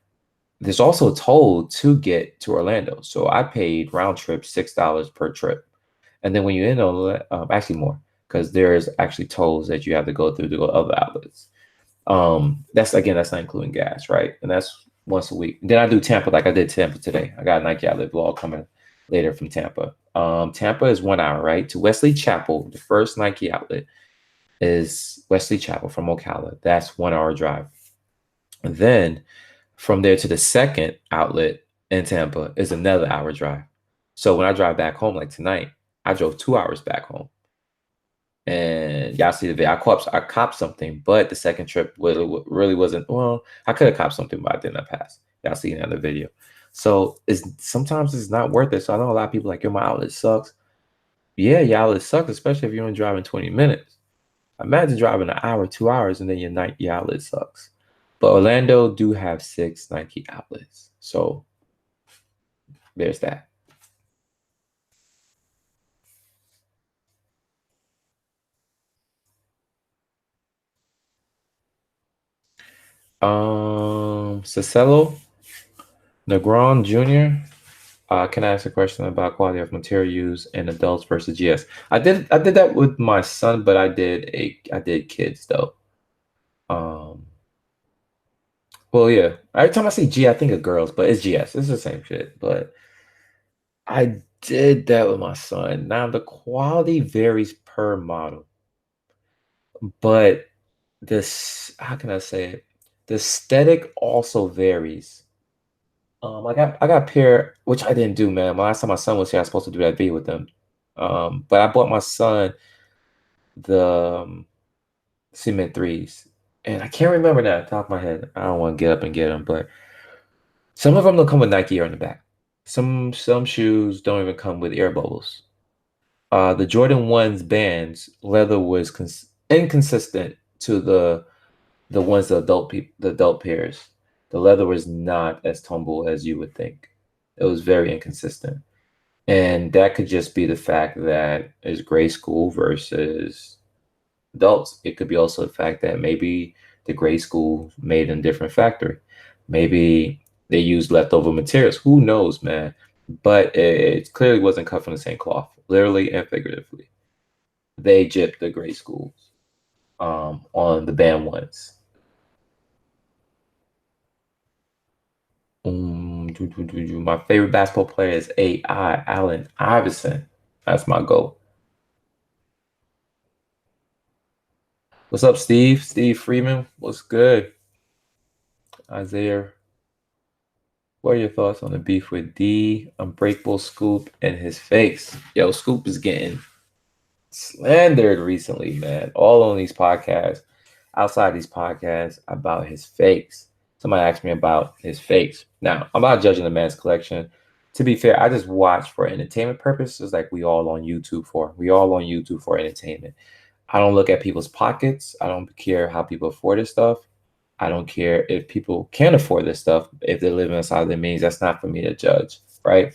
there's also a toll to get to Orlando. So I paid round trip $6 per trip. And then when you're in actually more, because there's actually tolls that you have to go through to go to other outlets. That's not including gas, right? And that's once a week. Then I do Tampa, like I did Tampa today. I got a Nike outlet vlog coming later from Tampa. Tampa is 1 hour, right? To Wesley Chapel, the first Nike outlet is Wesley Chapel from Ocala. That's 1 hour drive. And then from there to the second outlet in Tampa is another hour drive. So when I drive back home, like tonight, I drove 2 hours back home. And y'all see the video. I copped something, but the second trip really wasn't. Well, I could have copped something, but I didn't pass. Y'all see it in the video. So sometimes it's not worth it. So I know a lot of people like, yo, my outlet sucks. Yeah, your outlet sucks, especially if you're only driving 20 minutes. Imagine driving an hour, 2 hours, and then your outlet sucks. But Orlando do have 6 Nike outlets. So there's that. Cicelo Negron Jr. Can I ask a question about quality of material used in adults versus GS? I did that with my son, but I did kids though. Well, yeah. Every time I see G, I think of girls, but it's GS. It's the same shit. But I did that with my son. Now the quality varies per model, but how can I say it? The aesthetic also varies. I got a pair, which I didn't do, man. Last time my son was here, I was supposed to do that video with them. But I bought my son the Cement threes, and I can't remember that off the top of my head. I don't want to get up and get them, but some of them don't come with Nike Air in the back. Some shoes don't even come with air bubbles. The Jordan 1's bands leather was inconsistent to the ones the adult pairs. The leather was not as tumble as you would think. It was very inconsistent. And that could just be the fact that it's grade school versus adults. It could be also the fact that maybe the grade school made in a different factory. Maybe they used leftover materials. Who knows, man? But it clearly wasn't cut from the same cloth, literally and figuratively. They gypped the grade schools on the band ones. My favorite basketball player is A.I. Allen Iverson. That's my goal. What's up, Steve? Steve Freeman. What's good? Isaiah. What are your thoughts on the beef with D, Unbreakable, Scoop, and his face? Yo, Scoop is getting slandered recently, man. All on these podcasts, outside these podcasts, about his fakes. Somebody asked me about his fakes. Now, I'm not judging the man's collection. To be fair, I just watch for entertainment purposes, like we all on YouTube for. We all on YouTube for entertainment. I don't look at people's pockets. I don't care how people afford this stuff. I don't care if people can't afford this stuff. If they're living inside their means, that's not for me to judge, right?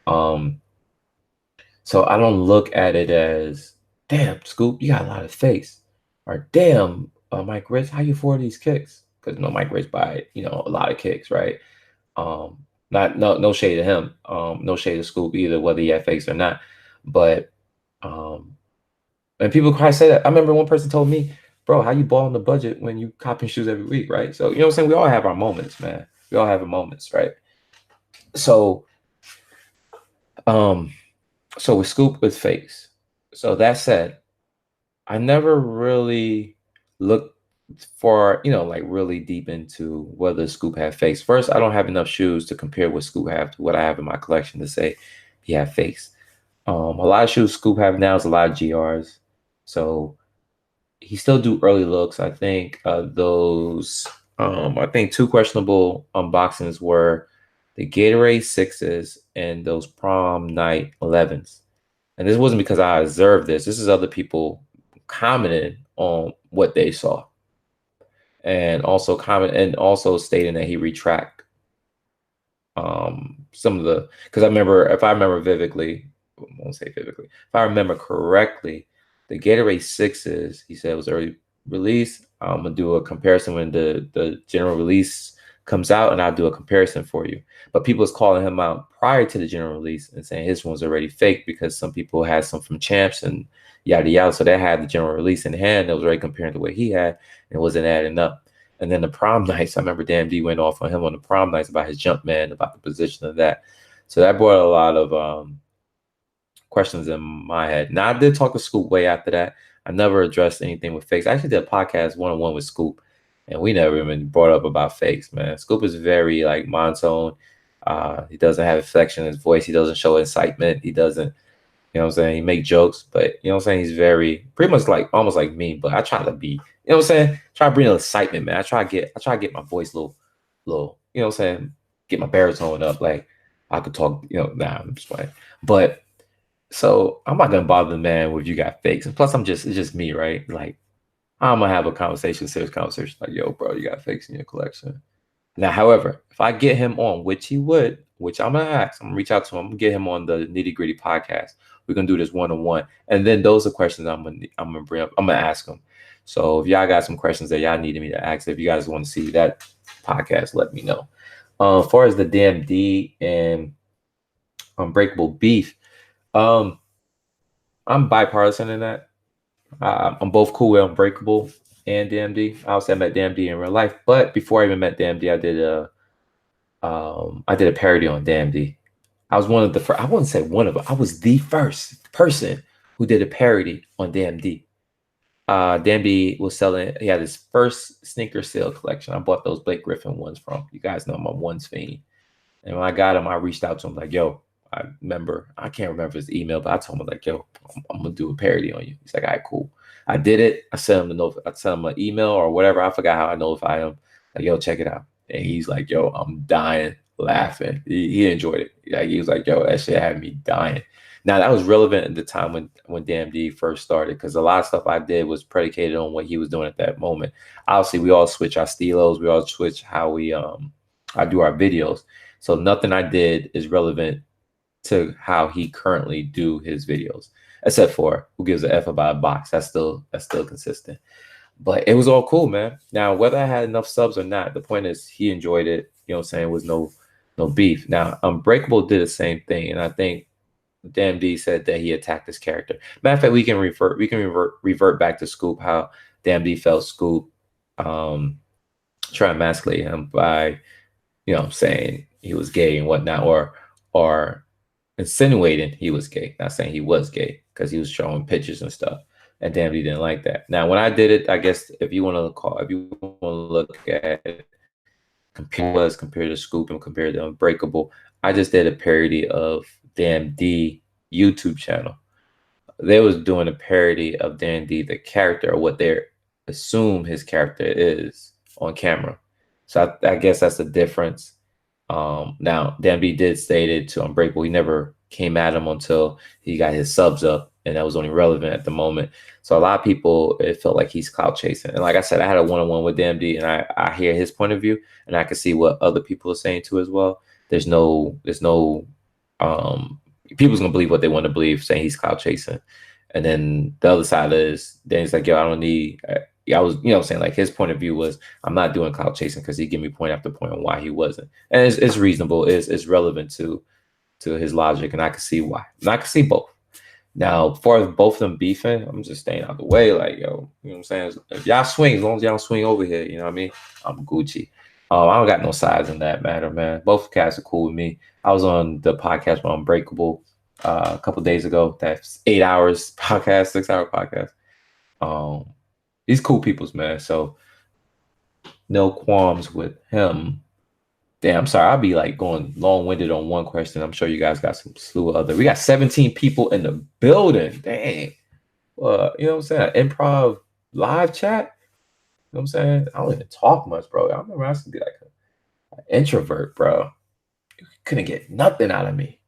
So I don't look at it as, damn, Scoop, you got a lot of face. Or damn, Mike Rich, how you afford these kicks? Because Mike Rich buy, a lot of kicks, right? No shade to him. No shade to Scoop either, whether he had fakes or not. But and people quite say that. I remember one person told me, bro, how you ball on the budget when you copping shoes every week, right? So, you know what I'm saying? We all have our moments, man. We all have our moments, right? So, so we Scoop with fakes. So that said, I never really looked for, like really deep into whether Scoop had fakes. First, I don't have enough shoes to compare what Scoop have to what I have in my collection to say he had fakes. A lot of shoes Scoop have now is a lot of GRs. So he still do early looks. I think those I think two questionable unboxings were the Gatorade 6s and those prom night 11s. And this wasn't because I observed this. This is other people commenting on what they saw. And also stating that he retract some of the, because if I remember vividly, I won't say vividly, if I remember correctly, the Gatorade 6s, he said, was early release. I'm gonna do a comparison when the general release comes out, and I'll do a comparison for you. But people was calling him out prior to the general release and saying his one's already fake because some people had some from Champs and yada yada. So they had the general release in hand that was already comparing to what he had, and it wasn't adding up. And then the prom nights, I remember Damn D went off on him on the prom nights about his jump man, about the position of that. So that brought a lot of questions in my head. Now I did talk to Scoop way after that. I never addressed anything with fakes. I actually did a podcast one-on-one with Scoop, and we never even brought up about fakes, man. Scoop is very like monotone. He doesn't have inflection in his voice. He doesn't show excitement. He doesn't, you know what I'm saying? He make jokes, but you know what I'm saying? He's very pretty much like almost like me, but I try to be, you know what I'm saying? Try to bring excitement, man. I try to get my voice a little, you know what I'm saying? Get my baritone up. Like I could talk, nah, I'm just playing. But so I'm not gonna bother the man with you got fakes. And plus it's just me, right? Like I'm gonna have a serious conversation, like, yo, bro, you got fakes in your collection. Now, however, if I get him on, which he would, which I'm gonna ask, I'm gonna reach out to him, I'm gonna get him on the Nitty Gritty podcast. We're gonna do this one-on-one. And then those are questions I'm gonna bring up, I'm gonna ask him. So if y'all got some questions that y'all needed me to ask, if you guys want to see that podcast, let me know. As far as the DMD and Unbreakable beef, I'm bipartisan in that. I'm both cool with Unbreakable and DMD. I also met DMD in real life, but before I even met DMD, I did a parody on DMD. I was one of the first. I wouldn't say one of them. I was the first person who did a parody on DMD. DMD was selling. He had his first sneaker sale collection. I bought those Blake Griffin ones from. You guys know I'm a ones fiend. And when I got him, I reached out to him like, yo, I can't remember his email, but I told him like, yo, I'm gonna do a parody on you. He's like, all right, cool. I did it. I sent him an email or whatever. I forgot how I notified him. Like, yo, check it out. And he's like, yo, I'm dying laughing. He enjoyed it. Like, he was like, yo, that shit had me dying. Now that was relevant at the time when DMD first started, because a lot of stuff I did was predicated on what he was doing at that moment. Obviously, we all switch our stilos. We all switch how we I do our videos. So nothing I did is relevant to how he currently do his videos, except for who gives a F about a box. That's still consistent. But it was all cool, man. Now, whether I had enough subs or not, the point is he enjoyed it. You know what I'm saying? It was no beef. Now, Unbreakable did the same thing, and I think Dan D said that he attacked his character. Matter of fact, we can revert back to Scoop, how Dan D felt Scoop try to emasculate him by, saying he was gay and whatnot, or insinuating he was gay, not saying he was gay, because he was showing pictures and stuff. And Dan D didn't like that. Now, when I did it, I guess if you want to look at it, compared to Scoop and compared to Unbreakable, I just did a parody of Dan D YouTube channel. They was doing a parody of Dan D, the character, or what they assume his character is on camera. So I guess that's the difference. Now, Dan D did state it to Unbreakable. He never came at him until he got his subs up, and that was only relevant at the moment. So a lot of people, it felt like he's clout chasing. And like I said, I had a one-on-one with Dan D, and I hear his point of view, and I can see what other people are saying too as well. There's no people's gonna believe what they want to believe, saying he's clout chasing. And then the other side is Danny's like, yo, I don't need. I was, saying like his point of view was, I'm not doing clout chasing because he gave me point after point on why he wasn't, and it's reasonable, it's relevant to his logic, and I can see why. And I can see both. Now, as far as both of them beefing, I'm just staying out the way. Like, yo, you know what I'm saying? If y'all swing, as long as y'all swing over here, you know what I mean? I'm Gucci. I don't got no sides in that matter, man. Both cats are cool with me. I was on the podcast with Unbreakable a couple days ago. That's 8 hours podcast, 6-hour podcast. These cool peoples, man. So no qualms with him. Damn, I'm sorry. I'll be like going long-winded on one question. I'm sure you guys got some slew of other. We got 17 people in the building. Dang. You know what I'm saying? Improv live chat. You know what I'm saying? I don't even talk much, bro. I remember I used to be like an introvert, bro. You couldn't get nothing out of me.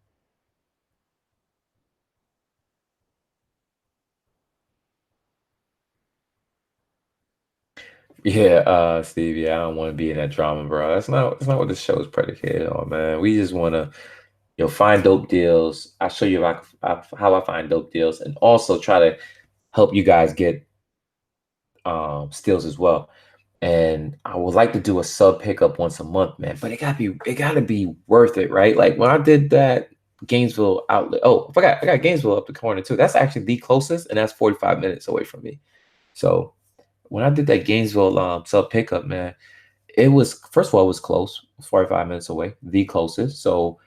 Yeah, Steve. Yeah, I don't want to be in that drama, bro. That's not what the show is predicated on, man. We just want to, find dope deals. I show you how I find dope deals, and also try to help you guys get steals as well. And I would like to do a sub pickup once a month, man. But it gotta be worth it, right? Like when I did that Gainesville outlet. Oh, I forgot, I got Gainesville up the corner too. That's actually the closest, and that's 45 minutes away from me. So when I did that Gainesville sub pickup, man, it was, first of all, it was close. It was 45 minutes away, the closest. So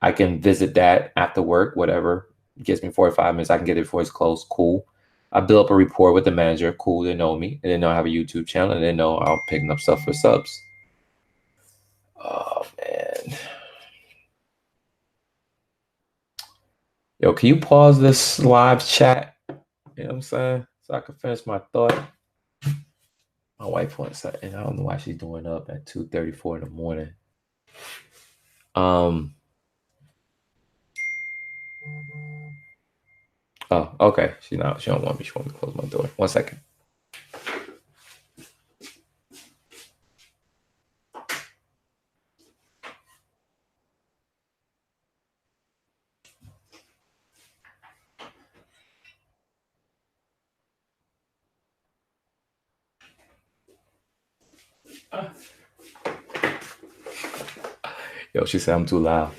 I can visit that after work, whatever. It gives me 45 minutes. I can get it before it's closed. Cool. I built up a rapport with the manager. Cool. They know me. And they know I have a YouTube channel. And they know I'm picking up stuff for subs. Oh, man. Yo, can you pause this live chat? You know what I'm saying? So I can finish my thought. My wife wants something. I don't know why she's doing up at 2:34 in the morning. Oh, okay. She don't want me. She want me to close my door. 1 second. Yo, she said I'm too loud.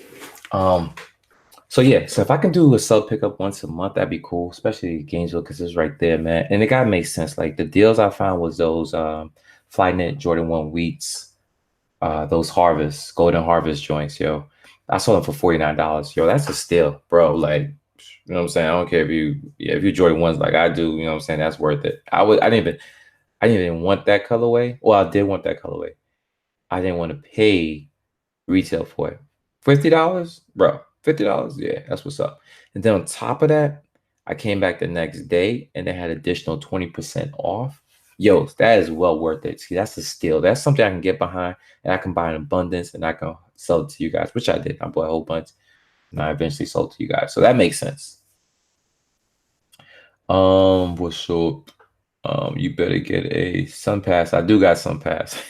So yeah, so if I can do a sub pickup once a month, that'd be cool, especially Gainesville, because it's right there, man. And it gotta make sense. Like the deals I found was those Flyknit Jordan 1 wheats, those golden harvest joints, yo. I sold them for $49. Yo, that's a steal, bro. Like, you know what I'm saying? I don't care if you Jordan 1s like I do, you know what I'm saying? That's worth it. I didn't even want that colorway. Well, I did want that colorway. I didn't want to pay retail for it. $50, bro. $50, yeah, that's what's up. And then on top of that, I came back the next day and they had additional 20% off. Yo, that is well worth it. See, that's a steal. That's something I can get behind, and I can buy in abundance, and I can sell it to you guys, which I did. I bought a whole bunch, and I eventually sold to you guys. So that makes sense. What's up? You better get a Sun Pass. I do got Sun Pass.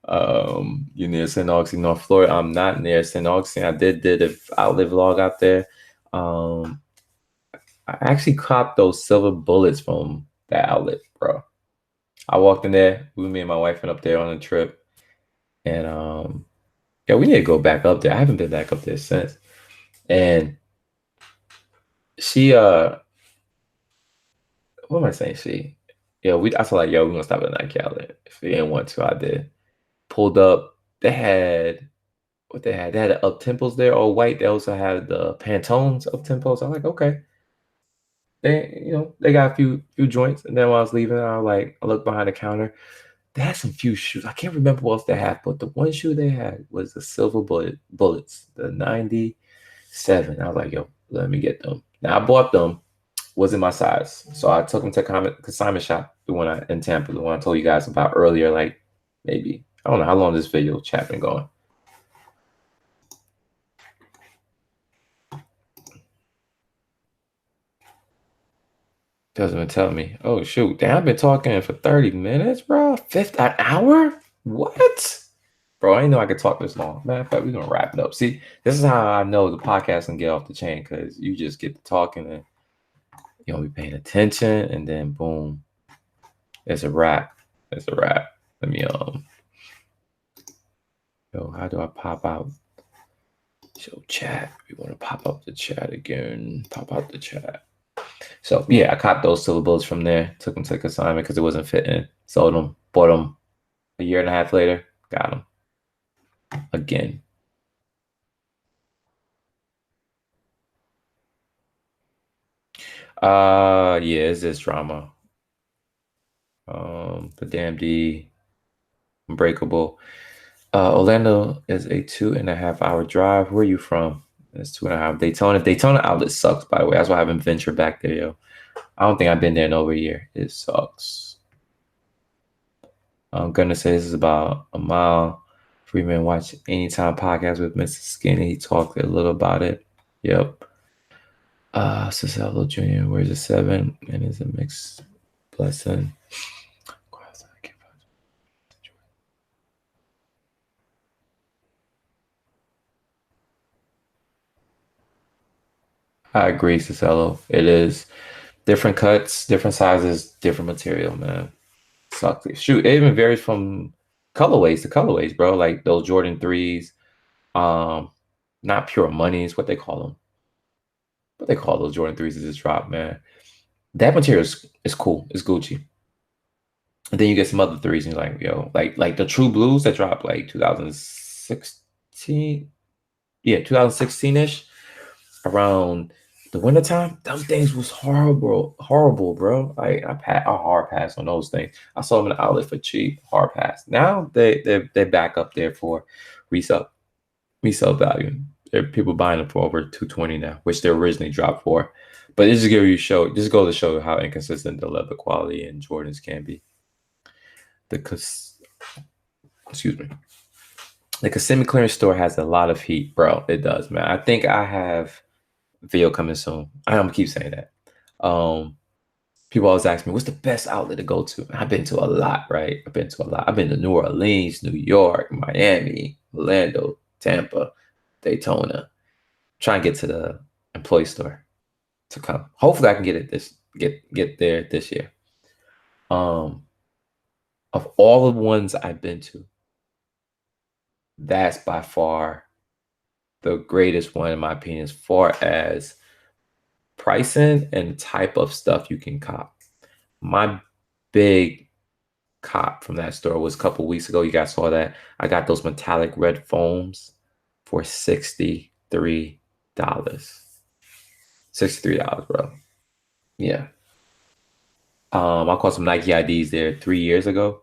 You're near St. Augustine, North Florida. I'm not near St. Augustine. I did an outlet vlog out there. I actually copped those silver bullets from that outlet, bro. I walked in there. Me and my wife went up there on a trip, and yeah, we need to go back up there. I haven't been back up there since. And she what am I saying? Yeah, I was like, yo, we gonna stop at Night Outlet. If they didn't want to, I did. Pulled up. They had what they had. They had the up tempos there, all white. They also had the Pantones up tempos. I'm like, okay. They got a few joints. And then when I was leaving, I looked behind the counter. They had some few shoes. I can't remember what else they had, but the one shoe they had was the silver bullets, the 97. I was like, yo, let me get them. Now I bought them, wasn't my size. So I took them to consignment shop, the one in Tampa, the one I told you guys about earlier, like maybe, I don't know how long this video chat been going. Doesn't even tell me. Oh shoot, damn, I've been talking for 30 minutes, bro. An hour? What? Bro, I didn't know I could talk this long. Matter of fact, we're gonna wrap it up. See, this is how I know the podcast can get off the chain, because you just get to talking and you don't be paying attention, and then boom, it's a wrap. It's a wrap. Let me yo, how do I pop out? So chat. We want to pop up the chat again. Pop out the chat. So yeah, I copped those syllables from there. Took them to consignment because it wasn't fitting. Sold them. Bought them a year and a half later. Got them again. Yeah, it's this drama. The Damn D, Unbreakable. Orlando is a 2.5 hour drive. Where are you from? It's 2.5. Daytona outlet sucks, by the way. That's why I haven't ventured back there, yo. I don't think I've been there in over a year. It sucks. I'm gonna say this is about a mile. Freeman watch Anytime podcast with Mr. Skinny. He talked a little about it. Yep. Cicello Jr. wears a 7 and is a mixed blessing. I agree, Cicello. It is different cuts, different sizes, different material, man. Sucks. Shoot, it even varies from colorways to colorways, bro. Like those Jordan 3s, not pure monies, what they call them. What they call those Jordan 3s that just dropped, man. That material is cool. It's Gucci. And then you get some other threes, and you're like, yo, like the True Blues that dropped like 2016. Yeah, 2016-ish, around the wintertime. Them things was horrible, bro. I hard pass on those things. I saw them in the outlet for cheap, hard pass. Now they're back up there for resale value. There are people buying them for over 220 now, which they originally dropped for. But it just goes to show how inconsistent the leather quality in Jordans can be. The Kissimmee clearance store has a lot of heat, bro. It does, man. I think I have video coming soon. I'm gonna keep saying that. People always ask me, what's the best outlet to go to? I've been to a lot, right? I've been to New Orleans, New York, Miami, Orlando, Tampa, Daytona. Try and get to the employee store to come. Hopefully I can get there this year. Of all the ones I've been to, that's by far the greatest one in my opinion, as far as pricing and type of stuff you can cop. My big cop from that store was a couple weeks ago. You guys saw that. I got those metallic red foams for $63. $63, bro. Yeah. I caught some Nike IDs there 3 years ago.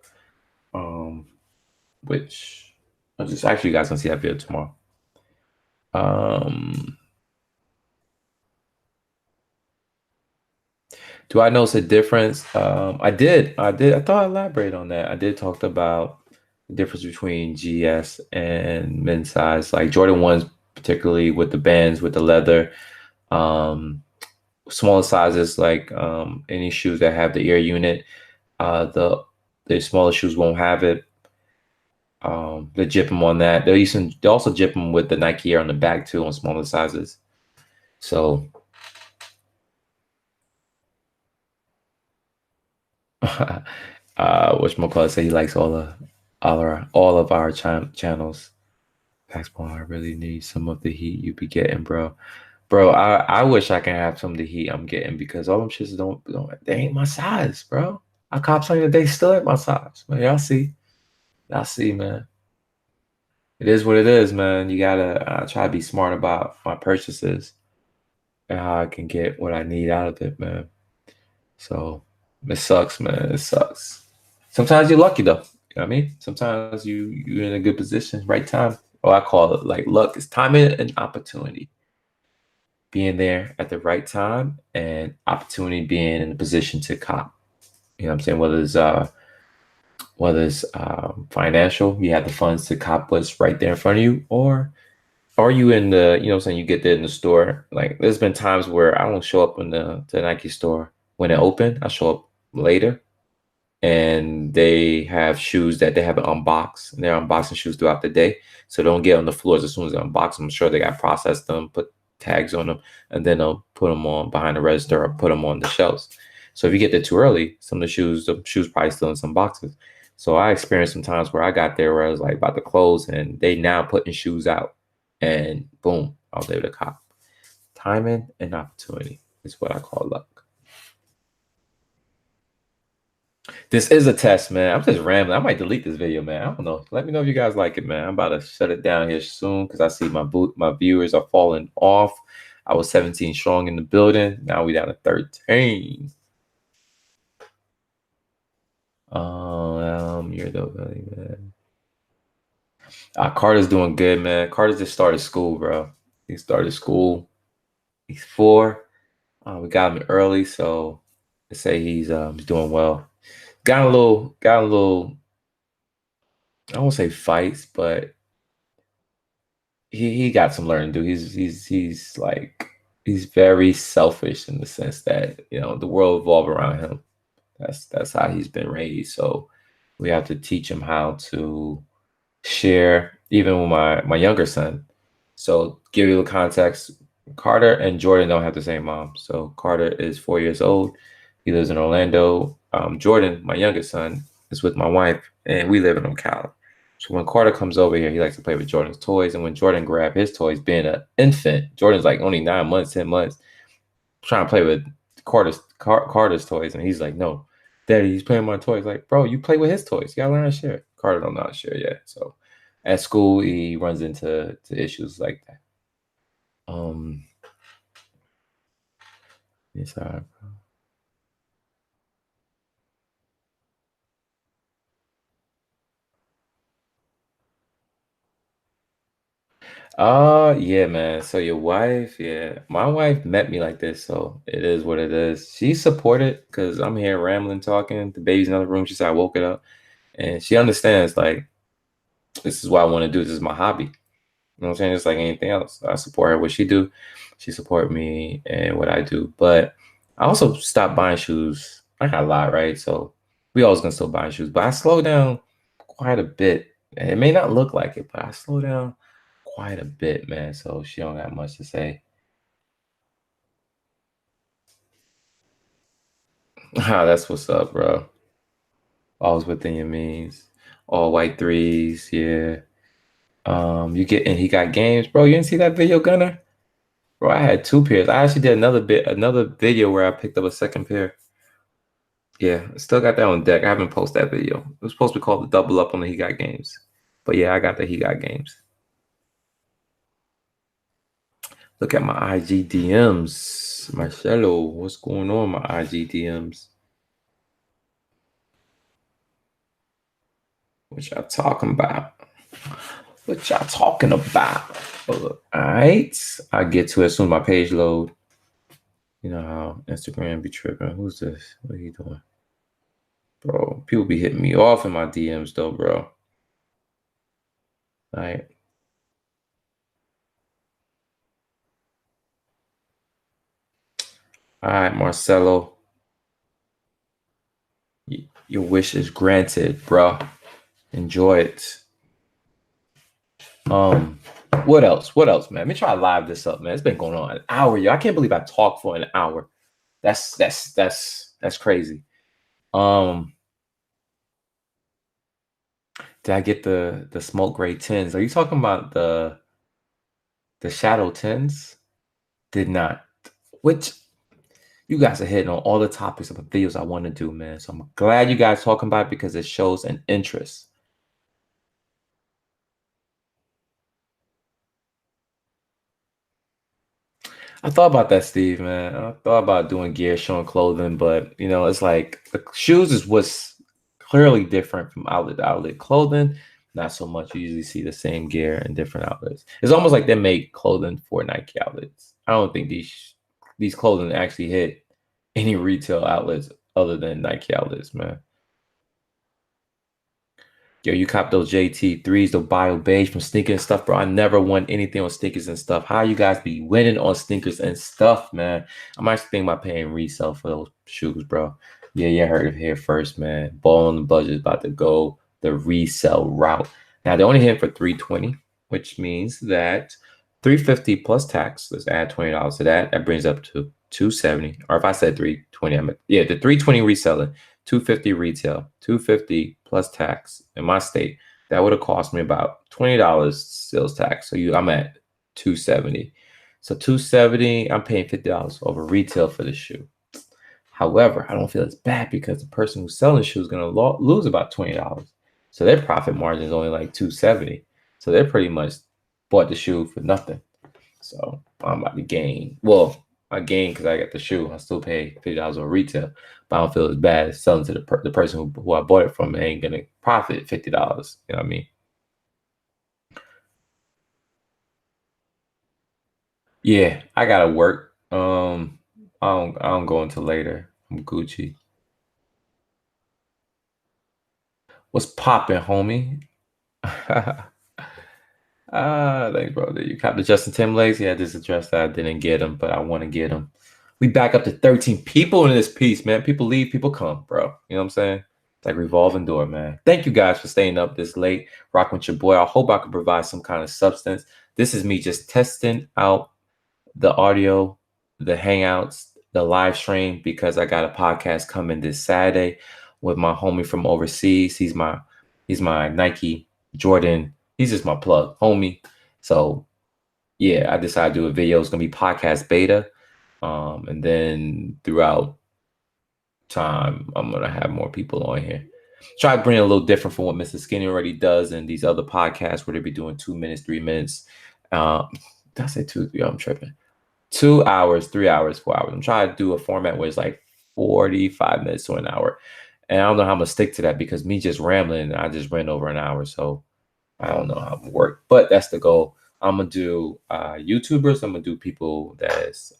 Which I'll just actually you guys can see that video tomorrow. Do I notice a difference? I did. I thought I elaborate on that. I did talk about the difference between GS and men's size, like Jordan 1s, particularly with the bands, with the leather. Smaller sizes, like any shoes that have the ear unit, the smaller shoes won't have it. They jip them on that. They also jip them with the Nike Air on the back too on smaller sizes. So whatchamacallit say he likes all of our channels. Basketball, I really need some of the heat you be getting, bro. Bro, I wish I can have some of the heat I'm getting because all them shits don't they ain't my size, bro. I cop something that they still ain't my size. Man, y'all see, man. It is what it is, man. You gotta try to be smart about my purchases and how I can get what I need out of it, man. So it sucks, man. It sucks. Sometimes you're lucky though. You know what I mean? Sometimes you're in a good position, right time. Or I call it like luck. It's timing and opportunity. Being there at the right time and opportunity being in a position to cop. You know what I'm saying? Whether it's financial, you have the funds to cop what's right there in front of you, or are you in the, you know what I'm saying, you get there in the store. Like there's been times where I don't show up in the Nike store when it open. I show up later and they have shoes that they haven't unboxed. And they're unboxing shoes throughout the day. So don't get on the floors as soon as they unbox them. I'm sure they got processed them, put tags on them, and then they'll put them on behind the register or put them on the shelves. So if you get there too early, some of the shoes probably still in some boxes. So I experienced some times where I got there where I was like about to close and they now putting shoes out. And boom, I was able to cop. Timing and opportunity is what I call luck. This is a test, man. I'm just rambling. I might delete this video, man. I don't know. Let me know if you guys like it, man. I'm about to shut it down here soon because I see my viewers are falling off. I was 17 strong in the building. Now we down to 13. You're the really man. Carter's doing good, man. Carter just started school, bro. He started school. He's 4. We got him early, so they say he's doing well. Got a little. I won't say fights, but he got some learning to do. He's like he's very selfish in the sense that the world evolved around him. That's how he's been raised. So we have to teach him how to share, even with my younger son. So give you the context. Carter and Jordan don't have the same mom. So Carter is 4 years old. He lives in Orlando. Jordan, my youngest son, is with my wife, and we live in Ocala. So when Carter comes over here, he likes to play with Jordan's toys. And when Jordan grabbed his toys, being an infant, Jordan's like only 9 months, 10 months, trying to play with Carter's toys. And he's like, no, Daddy, he's playing with my toys. Like, bro, you play with his toys. You gotta learn how to share. Carter don't know how to share yet. So at school, he runs into issues like that. It's hard, bro. Yeah, man. So your wife, yeah. My wife met me like this, so it is what it is. She supported because I'm here rambling, talking. The baby's in the room. She said I woke it up. And she understands, like, this is what I want to do. This is my hobby. You know what I'm saying? It's like anything else. I support her what she do. She support me and what I do. But I also stopped buying shoes. I got a lot, right? So we always gonna still buy shoes. But I slowed down quite a bit. And it may not look like it, but I slowed down quite a bit, man. So she don't got much to say. Ah, that's what's up, bro. All's within your means. All white threes, yeah. And he got games, bro. You didn't see that video, Gunner? Bro, I had 2 pairs. I actually did another video where I picked up a second pair. Yeah, I still got that on deck. I haven't posted that video. It was supposed to be called the double up on the He Got Games. But yeah, I got the He Got Games. Look at my IG DMs. Marcelo, what's going on, my IG DMs? What y'all talking about? What y'all talking about? All right. I get to it as soon as my page load. You know how Instagram be tripping. Who's this? What are you doing? Bro, people be hitting me off in my DMs though, bro. All right. All right, Marcelo. Your wish is granted, bro. Enjoy it. What else? What else, man? Let me try to live this up, man. It's been going on an hour, yo. I can't believe I talked for an hour. That's crazy. Did I get the smoke gray 10s? Are you talking about the shadow 10s? Did not. Which you guys are hitting on all the topics of the videos I want to do, man. So I'm glad you guys talking about it because it shows an interest. I thought about that, Steve, man. I thought about doing gear showing clothing, but it's like the shoes is what's clearly different from outlet to outlet. Clothing, not so much. You usually see the same gear in different outlets. It's almost like they make clothing for Nike outlets. I don't think these clothing actually hit any retail outlets other than Nike outlets, man. Yo, you cop those JT3s, the bio beige from sneakers and stuff, bro. I never won anything on sneakers and stuff. How you guys be winning on sneakers and stuff, man? I'm actually thinking about paying resale for those shoes, bro. Yeah, you heard it here first, man. Ballinonabudget is about to go the resale route. Now they only hit for 320, which means that 350 plus tax. Let's add $20 to that. That brings up to 270. Or if I said 320, I meant the 320 reselling. 250 retail, 250 plus tax in my state. That would have cost me about $20 sales tax. So I'm at 270. So 270, I'm paying $50 over retail for the shoe. However, I don't feel it's bad because the person who's selling the shoe is going to lose about $20. So their profit margin is only like 270. So they're pretty much bought the shoe for nothing. So I'm about to gain. Well, I gain because I got the shoe. I still pay $50 on retail, but I don't feel as bad as selling to the person who I bought it from. Ain't gonna profit $50. You know what I mean? Yeah, I gotta work. I don't go until later. I'm Gucci. What's poppin', homie? Thanks, bro. You cop the Justin Timberlake's? Yeah, this address that I didn't get them, but I want to get them. We back up to 13 people in this piece, man. People leave, people come, bro. You know what I'm saying? It's like revolving door, man. Thank you guys for staying up this late, rocking with your boy. I hope I could provide some kind of substance. This is me just testing out the audio, the hangouts, the live stream because I got a podcast coming this Saturday with my homie from overseas. He's my Nike Jordan. He's just my plug, homie. So yeah, I decided to do a video. It's gonna be podcast beta. And then throughout time, I'm gonna have more people on here. Try to bring it a little different from what Mr. Skinny already does and these other podcasts where they be doing 2 minutes, 3 minutes. Did I say 2, 3? I'm tripping. 2 hours, 3 hours, 4 hours. I'm trying to do a format where it's like 45 minutes to an hour. And I don't know how I'm gonna stick to that because me just rambling, I just ran over an hour. So I don't know how it work, but that's the goal. I'm gonna do YouTubers. I'm gonna do people that's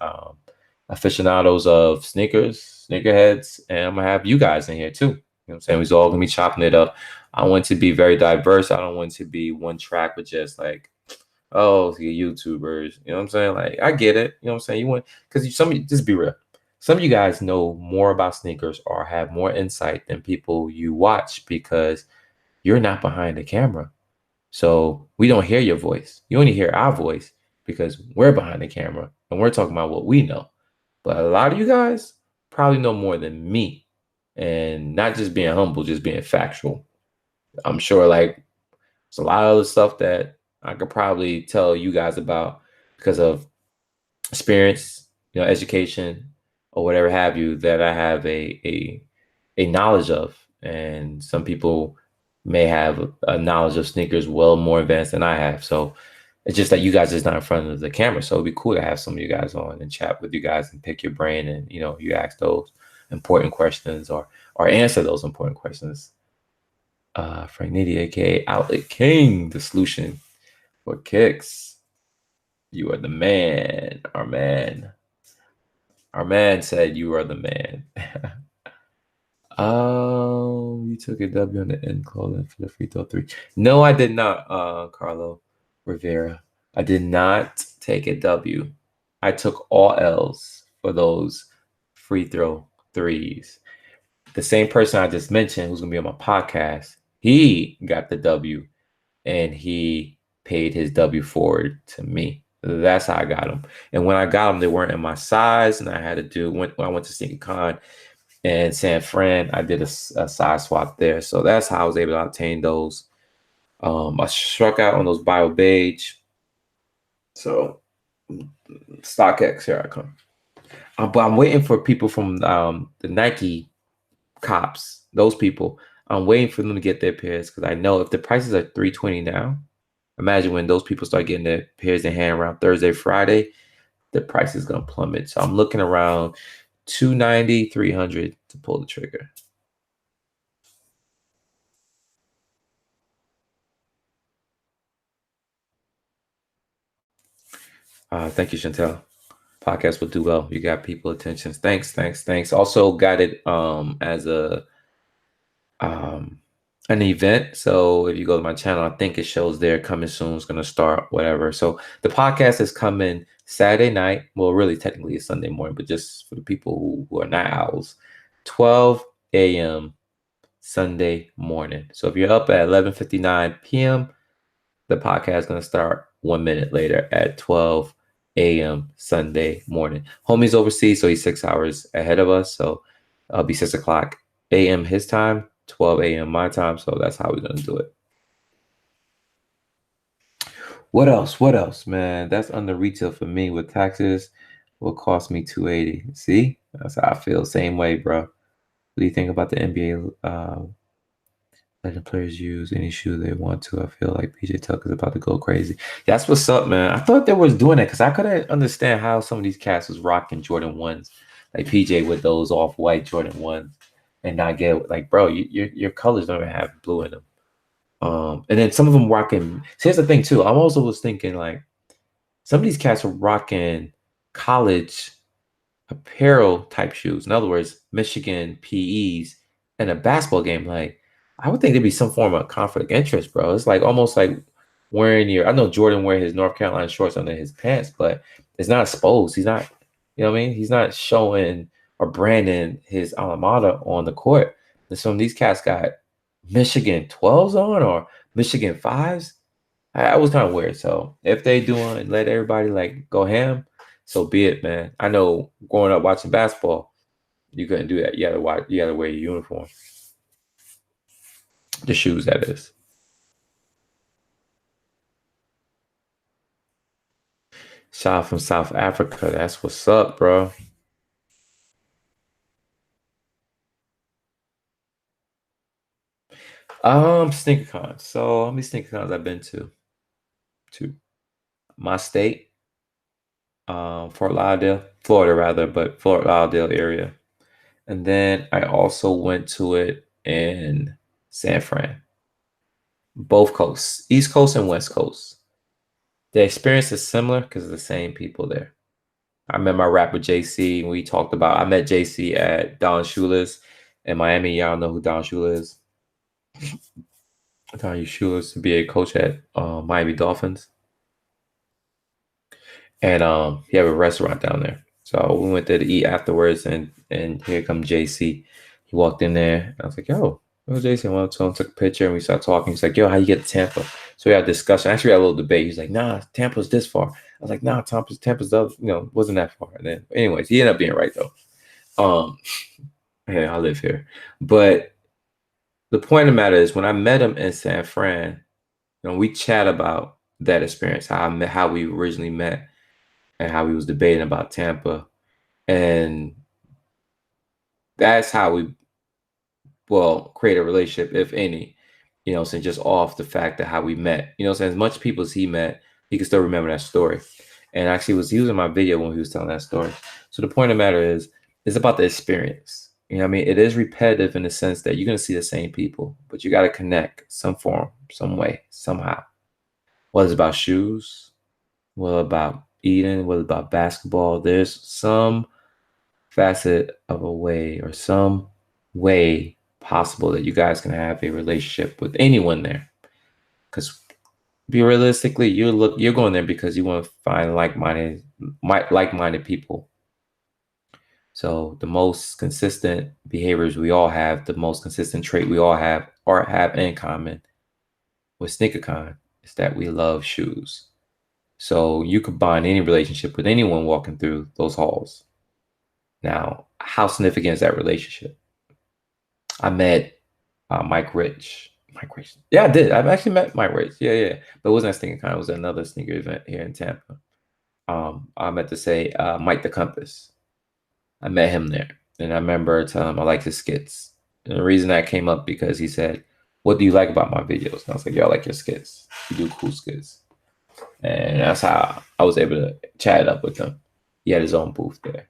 aficionados of sneakers, sneakerheads, and I'm gonna have you guys in here too. You know what I'm saying? We're all gonna be chopping it up. I want to be very diverse. I don't want to be one track with just like, oh, you YouTubers. You know what I'm saying? Like, I get it. You know what I'm saying? You want because some of you, just be real. Some of you guys know more about sneakers or have more insight than people you watch because you're not behind the camera. So we don't hear your voice. You only hear our voice because we're behind the camera and we're talking about what we know. But a lot of you guys probably know more than me. And not just being humble, just being factual. I'm sure like there's a lot of other stuff that I could probably tell you guys about because of experience, education or whatever have you that I have a knowledge of. And some people may have a knowledge of sneakers well more advanced than I have. So it's just that you guys is not in front of the camera. So it'd be cool to have some of you guys on and chat with you guys and pick your brain and you ask those important questions or answer those important questions. Frank Nitty, aka Outlet King, the solution for kicks. You are the man, our man. Our man said you are the man. You took a W on the end clothing for the free throw 3. No, I did not, Carlo Rivera. I did not take a W. I took all L's for those free throw 3s. The same person I just mentioned who's gonna be on my podcast, he got the W and he paid his W forward to me. That's how I got them. And when I got them, they weren't in my size, and I had to do when I went to SneakerCon and San Fran, I did a size swap there. So that's how I was able to obtain those. I struck out on those bio beige. So StockX, here I come. But I'm waiting for people from the Nike cops, those people. I'm waiting for them to get their pairs because I know if the prices are $320 now, imagine when those people start getting their pairs in hand around Thursday, Friday, the price is gonna plummet. So I'm looking around 290, 300 to pull the trigger. Thank you, Chantel. Podcast will do well. You got people attention. Thanks. Also got it as a an event. So if you go to my channel, I think it shows there coming soon. It's gonna start whatever. So the podcast is coming Saturday night. Well, really technically it's Sunday morning, but just for the people who are night owls, 12 a.m. Sunday morning. So if you're up at 11:59 p.m., the podcast is gonna start 1 minute later at 12 a.m. Sunday morning. Homie's overseas, so he's 6 hours ahead of us. So it'll be 6 o'clock a.m. his time, 12 a.m. my time. So that's how we're gonna do it. What else? What else, man? That's under retail for me with taxes. Will cost me 280. See, that's how I feel. Same way, bro. What do you think about the NBA? Letting players use any shoe they want to. I feel like PJ Tucker's about to go crazy. That's what's up, man. I thought they was doing it because I couldn't understand how some of these cats was rocking Jordan 1s, like PJ with those off-white Jordan 1s, and not get like, bro, your colors don't even have blue in them. And then some of them rocking. See, here's the thing too. I also was thinking like some of these cats are rocking college apparel type shoes. In other words, Michigan PEs and a basketball game. Like, I would think there'd be some form of conflict of interest, bro. It's like almost like wearing your. I know Jordan wear his North Carolina shorts under his pants, but it's not exposed. He's not, you know what I mean? He's not showing or branding his alma mater on the court. And some of these cats got Michigan 12s on or Michigan 5s. I was kind of weird. So if they doing and let everybody like go ham, so be it, man. I know growing up watching basketball, you couldn't do that. You had to wear your uniform. The shoes, that is. Shout out from South Africa. That's what's up, bro. SneakerCon. So how many SneakerCons I've been to? To my state, Fort Lauderdale, Florida rather, but Fort Lauderdale area. And then I also went to it in San Fran. Both coasts, East Coast and West Coast. The experience is similar because it's the same people there. I met my rapper JC and we talked about I met JC at Don Shula's in Miami. Y'all know who Don Shula is. Don Shula is to be a coach at Miami Dolphins. And he have a restaurant down there. So we went there to eat afterwards and here come JC. He walked in there and I was like, yo, where's JC? I went to him, took a picture and we started talking. He's like, yo, how you get to Tampa? So we had a discussion. Actually, we had a little debate. He's like, nah, Tampa's this far. I was like, nah, Tampa's the, wasn't that far. And then anyways, he ended up being right though. Yeah, I live here. But the point of the matter is when I met him in San Fran, we chat about that experience, how we originally met and how we was debating about Tampa. And that's how we create a relationship, if any, so just off the fact that how we met, so as much people as he met, he can still remember that story. And actually was using my video when he was telling that story. So the point of the matter is, it's about the experience. You know what I mean? It is repetitive in the sense that you're going to see the same people, but you got to connect some form, some way, somehow. Whether it's about shoes, whether about eating, whether about basketball, there's some facet of a way or some way possible that you guys can have a relationship with anyone there. Because realistically, you're going there because you want to find like-minded people. So the most consistent behaviors we all have, the most consistent trait we all have or have in common with SneakerCon is that we love shoes. So you could bind any relationship with anyone walking through those halls. Now, how significant is that relationship? I met Mike Rich. Mike Race. Yeah, I did. I've actually met Mike Race. Yeah. But it wasn't a sneaker con. It was another sneaker event here in Tampa. I meant to say Mike the Compass. I met him there. And I remember telling him I like his skits. And the reason that came up because he said, "What do you like about my videos?" And I was like, "Yo, I like your skits. You do cool skits." And that's how I was able to chat it up with him. He had his own booth there.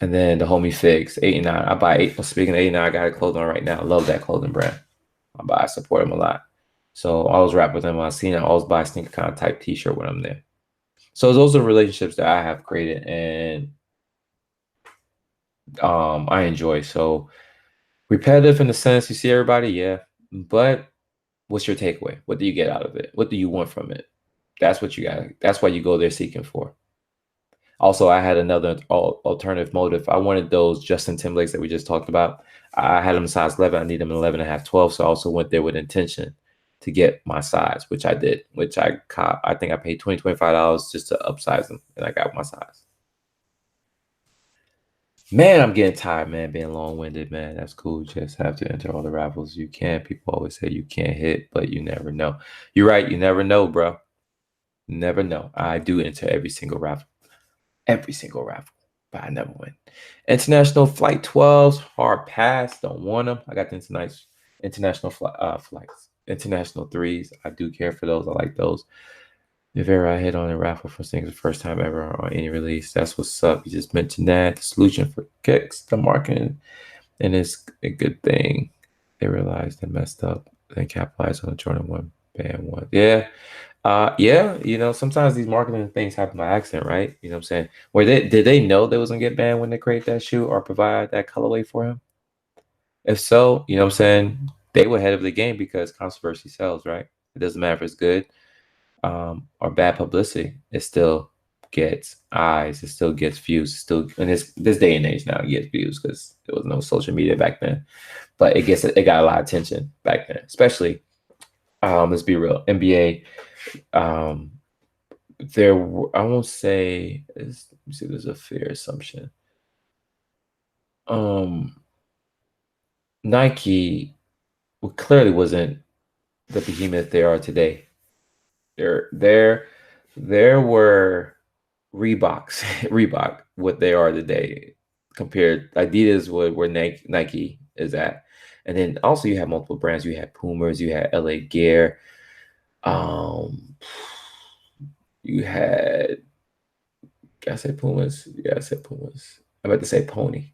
And then the homie Figs, 89. I buy eight. Speaking of 89, I got a clothing on right now. I love that clothing brand. I support him a lot. So I always rap with him. I seen I always buy a sneaker kind of type t-shirt when I'm there. So those are relationships that I have created and I enjoy. So repetitive in the sense you see everybody, yeah. But what's your takeaway? What do you get out of it? What do you want from it? That's what you got. That's why you go there seeking for. Also, I had another alternative motive. I wanted those Justin Timberlakes that we just talked about. I had them size 11. I need them 11 and a half, 12. So I also went there with intention to get my size, which I did, which I think I paid $20, $25 just to upsize them. And I got my size. Man, I'm getting tired, man, being long-winded, man. That's cool. Just have to enter all the raffles you can. People always say you can't hit, but you never know. You're right. You never know, bro. Never know. I do enter every single raffle, but I never win. International Flight 12s, hard pass. Don't want them. I got the international flights. International 3s. I do care for those. I like those. If ever I hit on a raffle for things the first time ever on any release, that's what's up. You just mentioned that. The solution for kicks, the marketing, and it's a good thing. They realized they messed up and capitalized on the Jordan 1 band 1. Yeah. Yeah, sometimes these marketing things happen by accident, right? You know what I'm saying? Did they know they was gonna get banned when they create that shoe or provide that colorway for him? If so, you know what I'm saying? They were ahead of the game because controversy sells, right? It doesn't matter if it's good or bad publicity, it still gets eyes, it still gets views, in this day and age now it gets views because there was no social media back then. But it got a lot of attention back then, especially let's be real, NBA. I won't say let me see, there's a fair assumption. Nike clearly wasn't the behemoth they are today. There were Reebok what they are today compared Adidas where Nike is at. And then also you have multiple brands. You had Pumas, you had LA Gear, you had I said Pumas. Yeah, I said Pumas. I'm about to say Pony,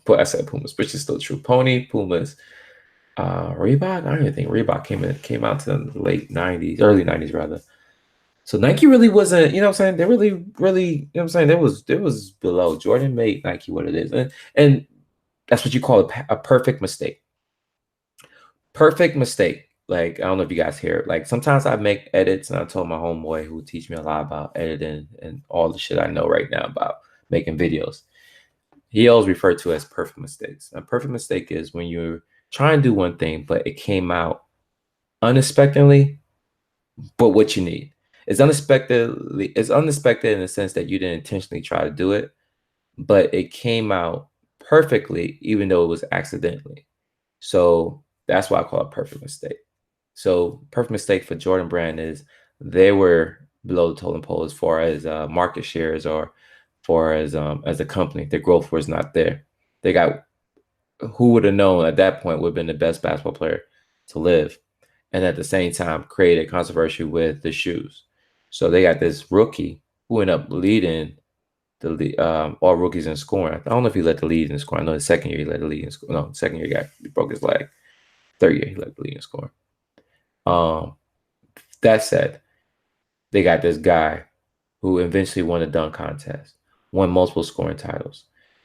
but I said Pumas, which is still true. Pony, Pumas, Reebok. I don't even think Reebok came out to the late '90s, early '90s rather. So Nike really wasn't, you know what I'm saying? They really, you know what I'm saying? There was below. Jordan made Nike what it is. And that's what you call a perfect mistake. Perfect mistake. Like, I don't know if you guys hear it. Like, sometimes I make edits, and I told my homeboy who teach me a lot about editing and all the shit I know right now about making videos. He always referred to as perfect mistakes. A perfect mistake is when you're trying to do one thing, but it came out unexpectedly, but what you need. It's unexpected in the sense that you didn't intentionally try to do it, but it came out perfectly, even though it was accidentally. So that's why I call it perfect mistake. So perfect mistake for Jordan Brand is they were below the totem pole as far as market shares or far as a company. Their growth was not there. They got who would have known at that point would have been the best basketball player to live, and at the same time created controversy with the shoes. So they got this rookie who ended up leading all rookies in scoring. I don't know if he led the lead in scoring. I know the second year he led the lead in scoring. No, the second year he broke his leg. Third year he led the lead in scoring. That said, they got this guy who eventually won a dunk contest, won multiple scoring titles.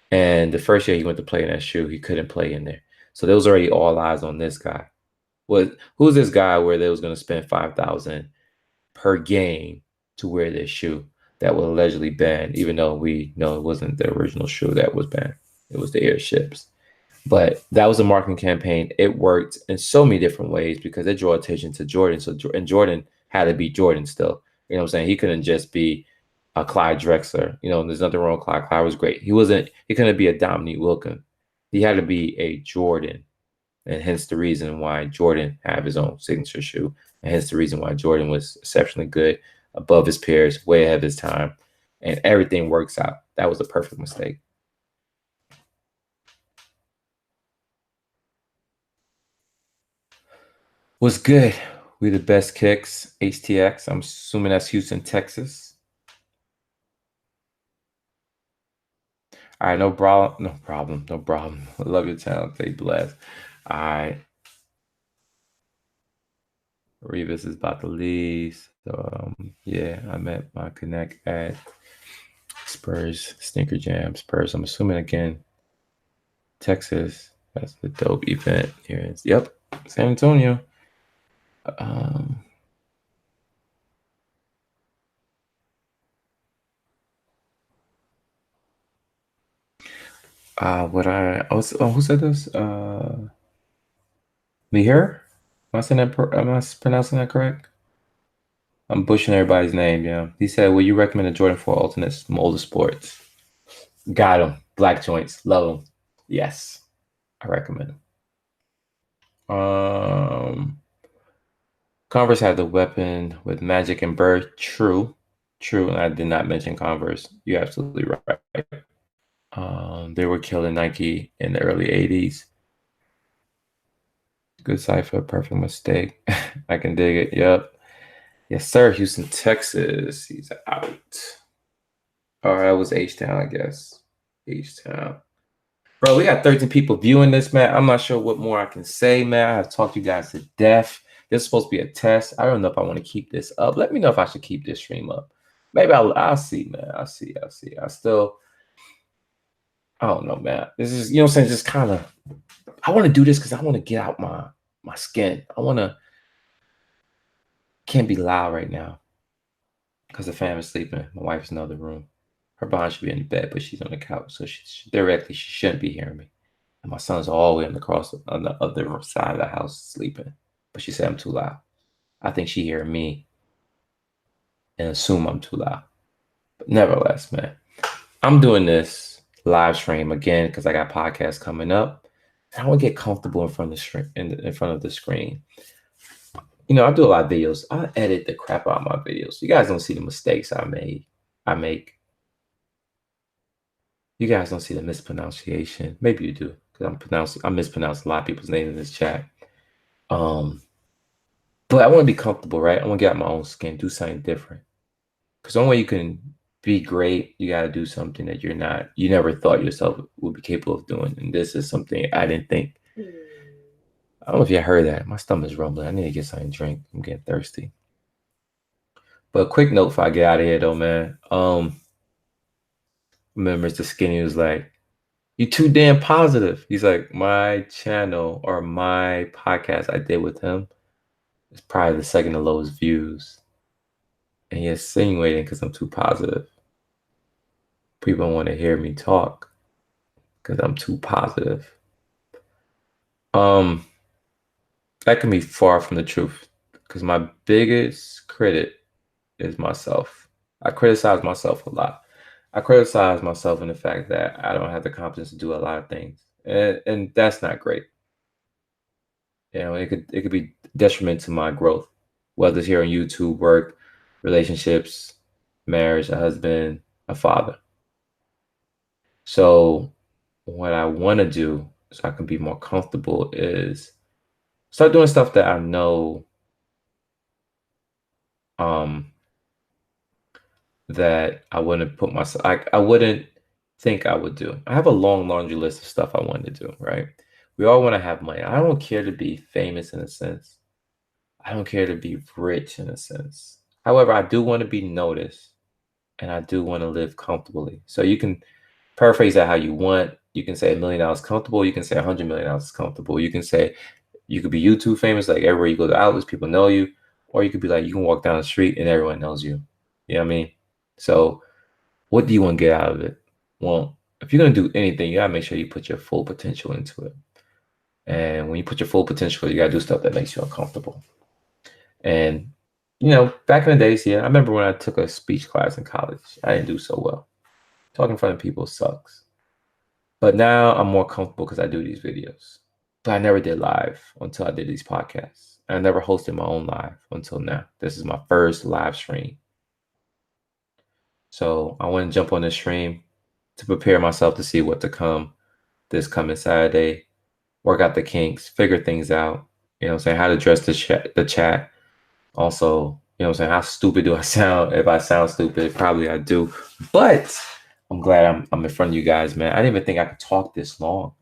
And the first year he went to play in that shoe, he couldn't play in there. So there was already all eyes on this guy. Who's this guy where they was going to spend $5,000 per game to wear this shoe that was allegedly banned, even though we know it wasn't the original shoe that was banned. It was the airships. But that was a marketing campaign. It worked in so many different ways because it drew attention to Jordan. And Jordan had to be Jordan still. You know what I'm saying? He couldn't just be a Clyde Drexler. There's nothing wrong with Clyde. Clyde was great. He couldn't be a Dominique Wilkins. He had to be a Jordan. And hence the reason why Jordan have his own signature shoe. And hence the reason why Jordan was exceptionally good, above his peers, way ahead of his time. And everything works out. That was a perfect mistake. What's good? We the best kicks, HTX. I'm assuming that's Houston, Texas. All right, no problem. No problem. No problem. I love your channel. Stay blessed. All right. Revis is about to leave. So yeah, I met my connect at Spurs Sneaker Jam. Spurs. I'm assuming again, Texas. That's the dope event. Here it is. Yep, San Antonio. Who said this? Me here? Am I saying that? Am I pronouncing that correct? I'm bushing everybody's name. Yeah. He said, "Will you recommend a Jordan 4 Ultimate Molded Sports?" Got him. Black joints. Love them. Yes, I recommend them. Converse had the weapon with Magic and Bird. True. True. And I did not mention Converse. You're absolutely right. They were killing Nike in the early 80s. Good cipher, perfect mistake. I can dig it. Yep. Yes, sir. Houston, Texas. He's out. All right, that was H-Town, I guess. H-Town. Bro, we got 13 people viewing this, man. I'm not sure what more I can say, man. I have talked you guys to death. This is supposed to be a test. I don't know if I want to keep this up. Let me know if I should keep this stream up. Maybe I'll see, man. I'll see. I don't know, man. This is, you know what I'm saying? Just kind of, I want to do this because I want to get out my skin. Can't be loud right now because the fam is sleeping. My wife's in the other room. Her bond should be in the bed, but she's on the couch. So she shouldn't be hearing me. And my son's all the way on the other side of the house sleeping. But she said I'm too loud. I think she hear me and assume I'm too loud. But nevertheless, man, I'm doing this live stream again because I got podcasts coming up. And I want to get comfortable in front of the screen. In front of the screen. You know, I do a lot of videos. I edit the crap out of my videos. You guys don't see the mistakes I make. You guys don't see the mispronunciation. Maybe you do, because I'm mispronouncing a lot of people's names in this chat. But I want to be comfortable, right? I want to get out my own skin, do something different. Because the only way you can be great, you got to do something that you never thought yourself would be capable of doing. And this is something I didn't think. I don't know if you heard that. My stomach's rumbling. I need to get something to drink. I'm getting thirsty. But quick note before I get out of here, though, man. Remember, Mr. Skinny was like, "You too damn positive." He's like, my channel or my podcast I did with him is probably the second to lowest views. And he's insinuating because I'm too positive. People don't want to hear me talk because I'm too positive. That can be far from the truth because my biggest critic is myself. I criticize myself a lot. I criticize myself in the fact that I don't have the confidence to do a lot of things. And that's not great. You know, it could be detriment to my growth, whether it's here on YouTube, work, relationships, marriage, a husband, a father. So what I want to do so I can be more comfortable is start doing stuff that I know that I wouldn't put myself, I wouldn't think I would do. I have a long laundry list of stuff I want to do, right? We all want to have money. I don't care to be famous in a sense. I don't care to be rich in a sense. However, I do want to be noticed and I do want to live comfortably. So you can paraphrase that how you want. You can say $1 million comfortable. You can say $100 million is comfortable. You can say you could be YouTube famous, like everywhere you go to outlets, people know you. Or you could be like, you can walk down the street and everyone knows you. You know what I mean? So what do you want to get out of it? Well, if you're going to do anything, you got to make sure you put your full potential into it. And when you put your full potential, you got to do stuff that makes you uncomfortable. And, you know, back in the days, yeah, I remember when I took a speech class in college, I didn't do so well. Talking in front of people sucks. But now I'm more comfortable because I do these videos. but I never did live until I did these podcasts. I never hosted my own live until now. This is my first live stream. So I want to jump on the stream to prepare myself to see what to come this coming Saturday, work out the kinks, figure things out, you know what I'm saying, how to address the chat. Also, you know what I'm saying, how stupid do I sound? If I sound stupid, probably I do. But I'm glad I'm in front of you guys, man. I didn't even think I could talk this long.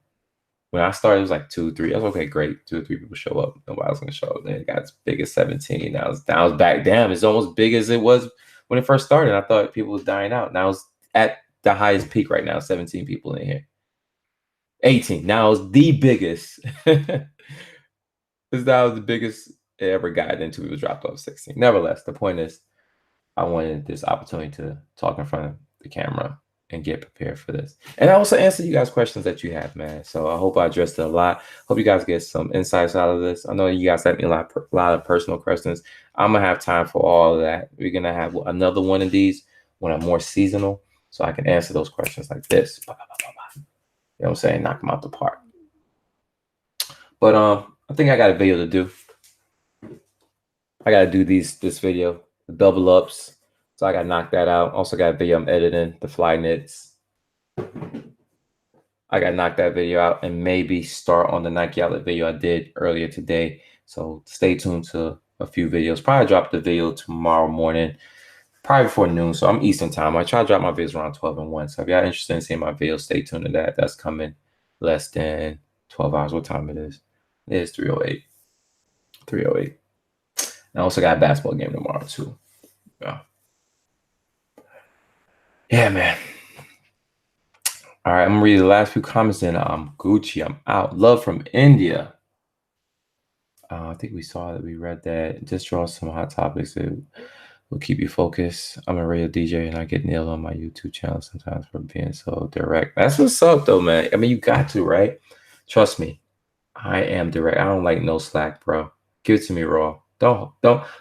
When I started, it was like 2, 3. I was okay, great. 2 or 3 people show up. Nobody else gonna show up. Then it got as big as 17. Now it's back. Damn, it's almost big as it was when it first started. I thought people was dying out. Now it's at the highest peak right now. 17 people in here. 18. Now it's the biggest. It's now the biggest it ever got. Then 2 people dropped off 16. Nevertheless, the point is, I wanted this opportunity to talk in front of the camera and get prepared for this. And I also answer you guys questions that you have, man. So I hope I addressed it a lot. Hope you guys get some insights out of this. I know you guys sent me a lot of personal questions. I'm going to have time for all of that. We're going to have another one of these when I'm more seasonal so I can answer those questions like this. You know what I'm saying? Knock them out the park. But I think I got a video to do. I got to do this video, the double ups. So I got to knock that out. Also got a video I'm editing, the fly knits. I got to knock that video out and maybe start on the Nike outlet video I did earlier today. So stay tuned to a few videos. Probably drop the video tomorrow morning, probably before noon. So I'm Eastern time. I try to drop my videos around 12 and 1. So if y'all interested in seeing my videos, stay tuned to that. That's coming less than 12 hours. What time it is? It is 3:08. 3:08. I also got a basketball game tomorrow too. Yeah, man. All right, I'm gonna read the last few comments and I'm Gucci. I'm out. Love from India. I think we saw that. We read that. Just draw some hot topics that will keep you focused. I'm a radio DJ and I get nailed on my YouTube channel sometimes for being so direct. That's what's up, though, man. I mean, you got to, right? Trust me, I am direct. I don't like no slack, bro. Give it to me raw. Don't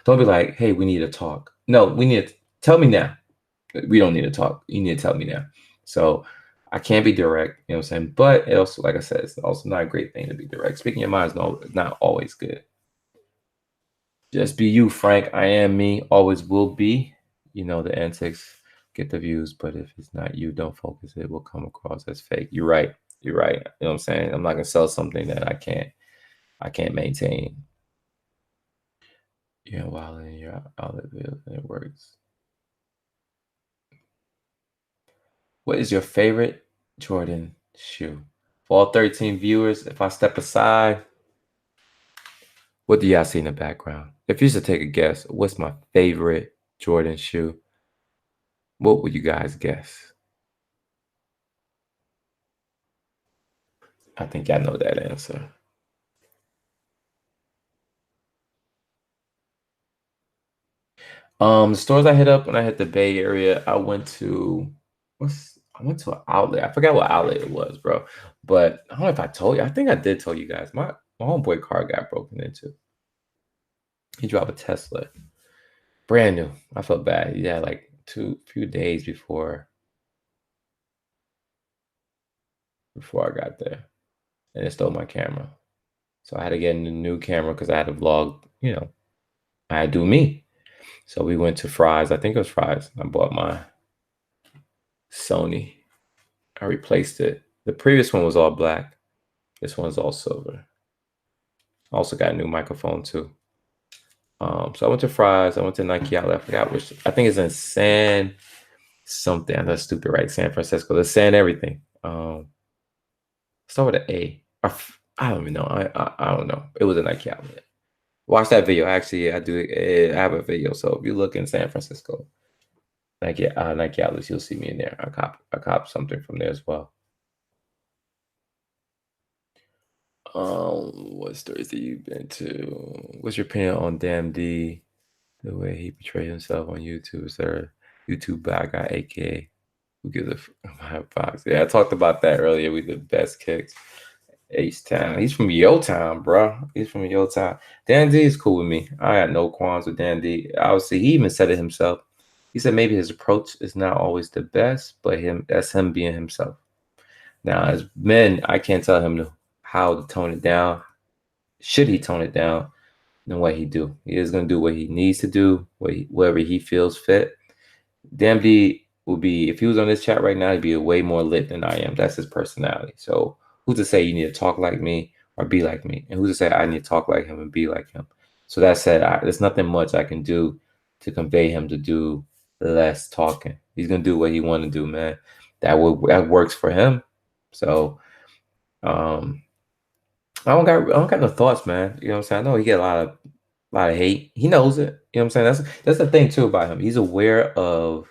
be like, hey, we need to talk. No, we need to tell me now. We don't need to talk. You need to tell me now. So I can't be direct, you know what I'm saying? But it also, like I said, it's also not a great thing to be direct. Speaking your mind is not always good. Just be you, Frank. I am me, always will be. You know, the antics get the views, but if it's not you, don't focus. It will come across as fake. You're right. You're right. You know what I'm saying? I'm not gonna sell something that I can't maintain. You know, while in your outlet video, it works. What is your favorite Jordan shoe? For all 13 viewers, if I step aside, what do y'all see in the background? If you should take a guess, what's my favorite Jordan shoe? What would you guys guess? I think y'all know that answer. The stores I hit up when I hit the Bay Area, I went to an outlet. I forgot what outlet it was, bro. But I don't know if I told you. I think I did tell you guys. My homeboy car got broken into. He drove a Tesla. Brand new. I felt bad. Yeah, like few days before I got there. And it stole my camera. So I had to get a new camera because I had to vlog, you know, I had to do me. So we went to Fry's. I think it was Fry's. I bought my Sony. I replaced it. The previous one was all black. This one's all silver. I also got a new microphone too. So I went to Fry's. I went to Nike outlet. I forgot which. I think it's in San something. I know it's stupid, right? San Francisco. The San everything. Start with an A. I don't even know. I don't know. It was a Nike outlet. Watch that video. Actually, I have a video. So if you look in San Francisco, Nike outlets, you'll see me in there. I cop something from there as well. What stores have you been to? What's your opinion on Damn D? The way he portrayed himself on YouTube, sir. YouTube bad guy, aka who gives a box. Yeah, I talked about that earlier. We the best kicks. H-Town. He's from Yo-Town, bro. He's from Yo-Town. Dan D is cool with me. I had no qualms with Dan D. Obviously, he even said it himself. He said maybe his approach is not always the best, but that's him being himself. Now, as men, I can't tell him how to tone it down. Should he tone it down? And what he do? He is gonna do what he needs to do, whatever he feels fit. DMD would be, if he was on this chat right now, he'd be way more lit than I am. That's his personality. So who's to say you need to talk like me or be like me? And who's to say I need to talk like him and be like him? So that said, there's nothing much I can do to convey him to do less talking. He's gonna do what he want to do, man. That works for him. So I don't got no thoughts, man. You know what I'm saying? I know he get a lot of hate. He knows it. You know what I'm saying? That's the thing too about him. He's aware of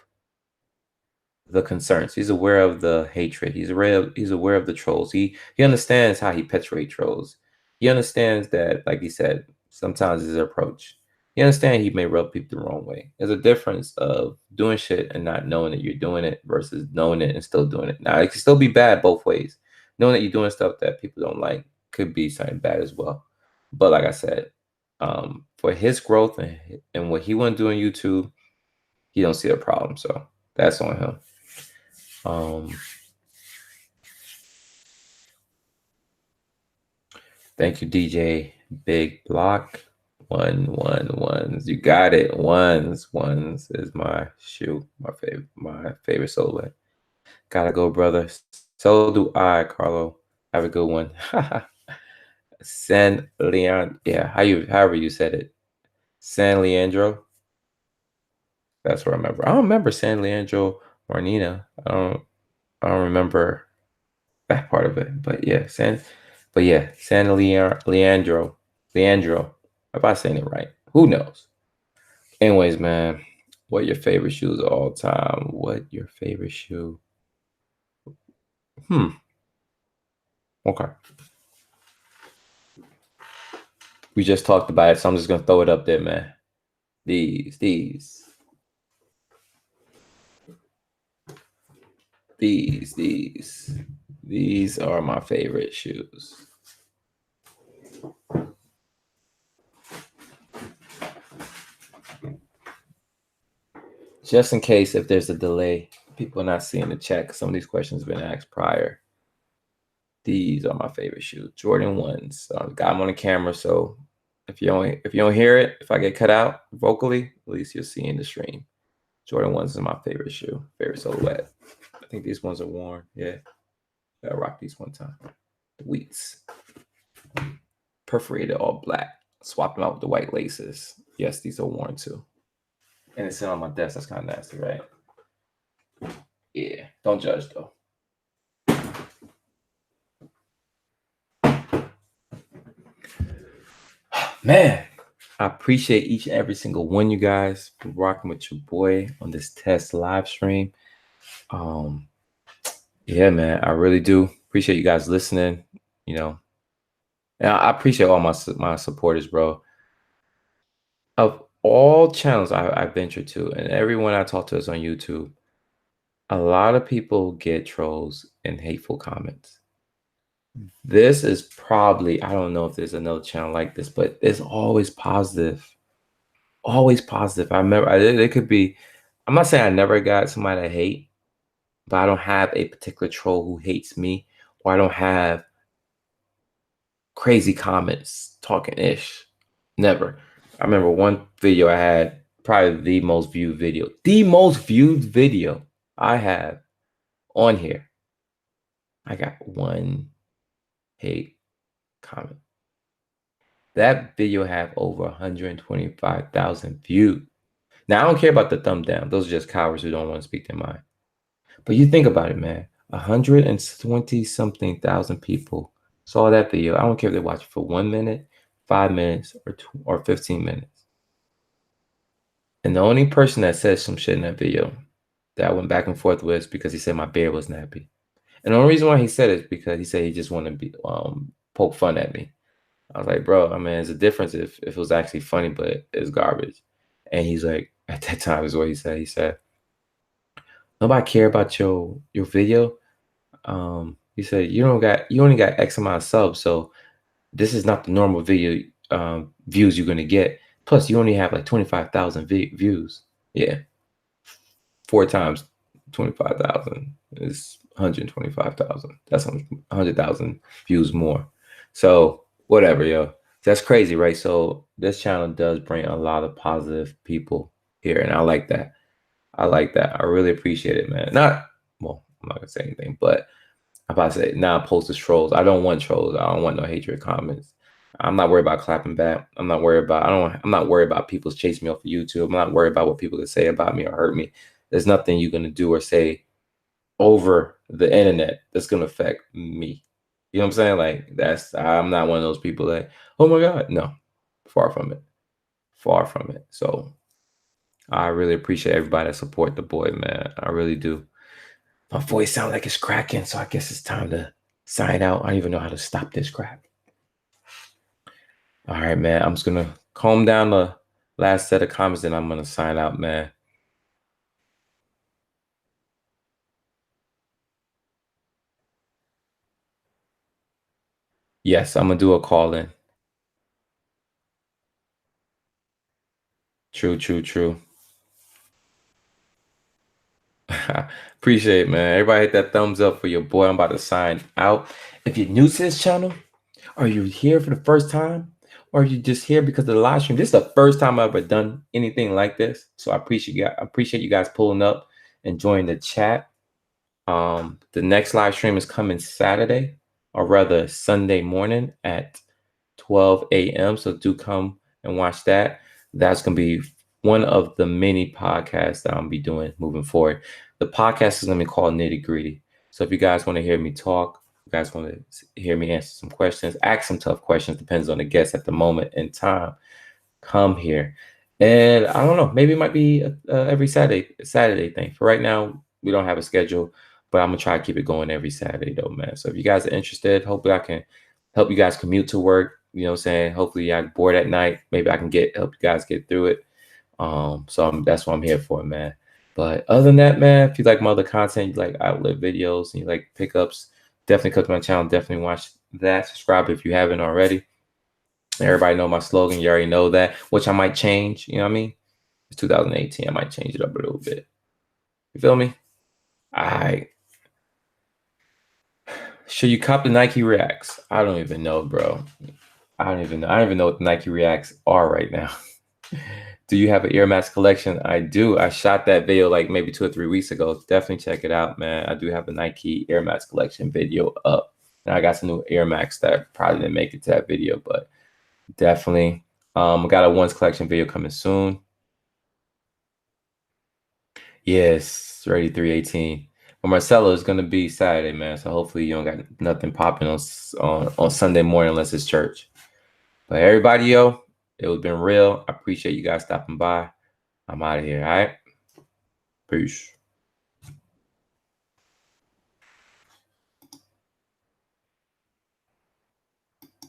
the concerns. He's aware of the hatred. He's aware of the trolls. He understands how he perpetuates trolls. He understands that, like he said, sometimes his approach. He understands he may rub people the wrong way. There's a difference of doing shit and not knowing that you're doing it versus knowing it and still doing it. Now, it can still be bad both ways. Knowing that you're doing stuff that people don't like could be something bad as well. But like I said, for his growth and what he want to do on YouTube, he don't see a problem. So that's on him. Thank you, DJ Big Block. Ones. You got it. Ones is my shoe. My favorite silhouette. Gotta go, brother. So do I, Carlo. Have a good one. San Leon. Yeah, however you said it. San Leandro. That's what I remember. I don't remember San Leandro Marnina. I don't remember that part of it. But yeah, San Leandro. If I'm saying it right. Who knows? Anyways, man, what your favorite shoes of all time? What your favorite shoe? Okay. We just talked about it, so I'm just gonna throw it up there, man. These are my favorite shoes. Just in case if there's a delay, people are not seeing the chat because some of these questions have been asked prior. These are my favorite shoes, Jordan 1s. Got them on the camera, so if you don't hear it, if I get cut out vocally, at least you'll see in the stream. Jordan 1s is my favorite shoe, favorite silhouette. I think these ones are worn. Yeah, I rocked these one time. The Wheats, perforated all black. Swapped them out with the white laces. Yes, these are worn too. And it's sitting on my desk. That's kind of nasty, right? Yeah, don't judge though. Man, I appreciate each and every single one you guys for rocking with your boy on this test live stream. Yeah, man, I really do appreciate you guys listening. You know, and I appreciate all my supporters, bro. Of all channels I venture to, and everyone I talk to is on YouTube, a lot of people get trolls and hateful comments. This is probably, I don't know if there's another channel like this, but it's always positive. Always positive. I remember it could be, I'm not saying I never got somebody to hate, but I don't have a particular troll who hates me, or I don't have crazy comments talking ish. Never. I remember one video I had, probably the most viewed video I have on here. I got one hate comment. That video have over 125,000 views. Now, I don't care about the thumb down. Those are just cowards who don't want to speak their mind. But you think about it, man. 120-something thousand people saw that video. I don't care if they watch it for 1 minute, 5 minutes, or 15 minutes. And the only person that said some shit in that video that I went back and forth with is because he said my beard was nappy. And the only reason why he said it is because he said he just wanted to be poke fun at me. I was like, bro, I mean, there's a difference if it was actually funny, but it's garbage. And he's like, at that time is what he said. He said, nobody care about your video. He said, you only got X amount of subs, so this is not the normal video views you're gonna get. Plus, you only have like 25,000 views. Yeah, 4 times 25,000 is 125,000. That's 100,000 views more. So whatever, yo. That's crazy, right? So this channel does bring a lot of positive people here, and I like that. I like that. I really appreciate it, man. Not well, I'm not gonna say anything, but I'm about to say now post as trolls. I don't want trolls. I don't want no hatred comments. I'm not worried about clapping back. I'm not worried about I'm not worried about people chasing me off of YouTube. I'm not worried about what people can say about me or hurt me. There's nothing you're gonna do or say over the internet that's gonna affect me. You know what I'm saying? Like I'm not one of those people that, oh my God, no, far from it. Far from it. So I really appreciate everybody that support the boy, man. I really do. My voice sounds like it's cracking, so I guess it's time to sign out. I don't even know how to stop this crap. All right, man. I'm just gonna calm down the last set of comments, and I'm gonna sign out, man. Yes, I'm gonna do a call in. True, true, true. Appreciate it, man. Everybody hit that thumbs up for your boy. I'm about to sign out. If you're new to this channel, or you're here for the first time, or you just here because of the live stream, this is the first time I've ever done anything like this. So I appreciate you guys pulling up and joining the chat. The next live stream is coming Saturday, or rather Sunday morning at 12 a.m. So do come and watch that. That's going to be one of the many podcasts that I'll be doing moving forward. The podcast is going to be called Nitty Gritty. So if you guys want to hear me talk, you guys want to hear me answer some questions, ask some tough questions, depends on the guest at the moment in time, come here. And I don't know, maybe it might be every Saturday thing. For right now, we don't have a schedule, but I'm gonna try to keep it going every Saturday though, man. So if you guys are interested, hopefully I can help you guys commute to work. You know what I'm saying? Hopefully you're bored at night. Maybe I can help you guys get through it. That's what I'm here for, man. But other than that, man, if you like my other content, you like outlet videos, and you like pickups, definitely click my channel. Definitely watch that. Subscribe if you haven't already. Everybody know my slogan. You already know that, which I might change. You know what I mean? It's 2018. I might change it up a little bit. You feel me? All right. Should you cop the Nike Reacts? I don't even know, bro. I don't even know. I don't even know what the Nike Reacts are right now. Do you have an Air Max collection? I do. I shot that video like maybe 2 or 3 weeks ago. Definitely check it out, man. I do have a Nike Air Max collection video up. And I got some new Air Max that probably didn't make it to that video, but definitely. Got a ones collection video coming soon. Yes, ready 318. But Marcelo is gonna be Saturday, man. So hopefully you don't got nothing popping on Sunday morning unless it's church. But everybody, yo, it was been real. I appreciate you guys stopping by. I'm out of here. All right. Peace.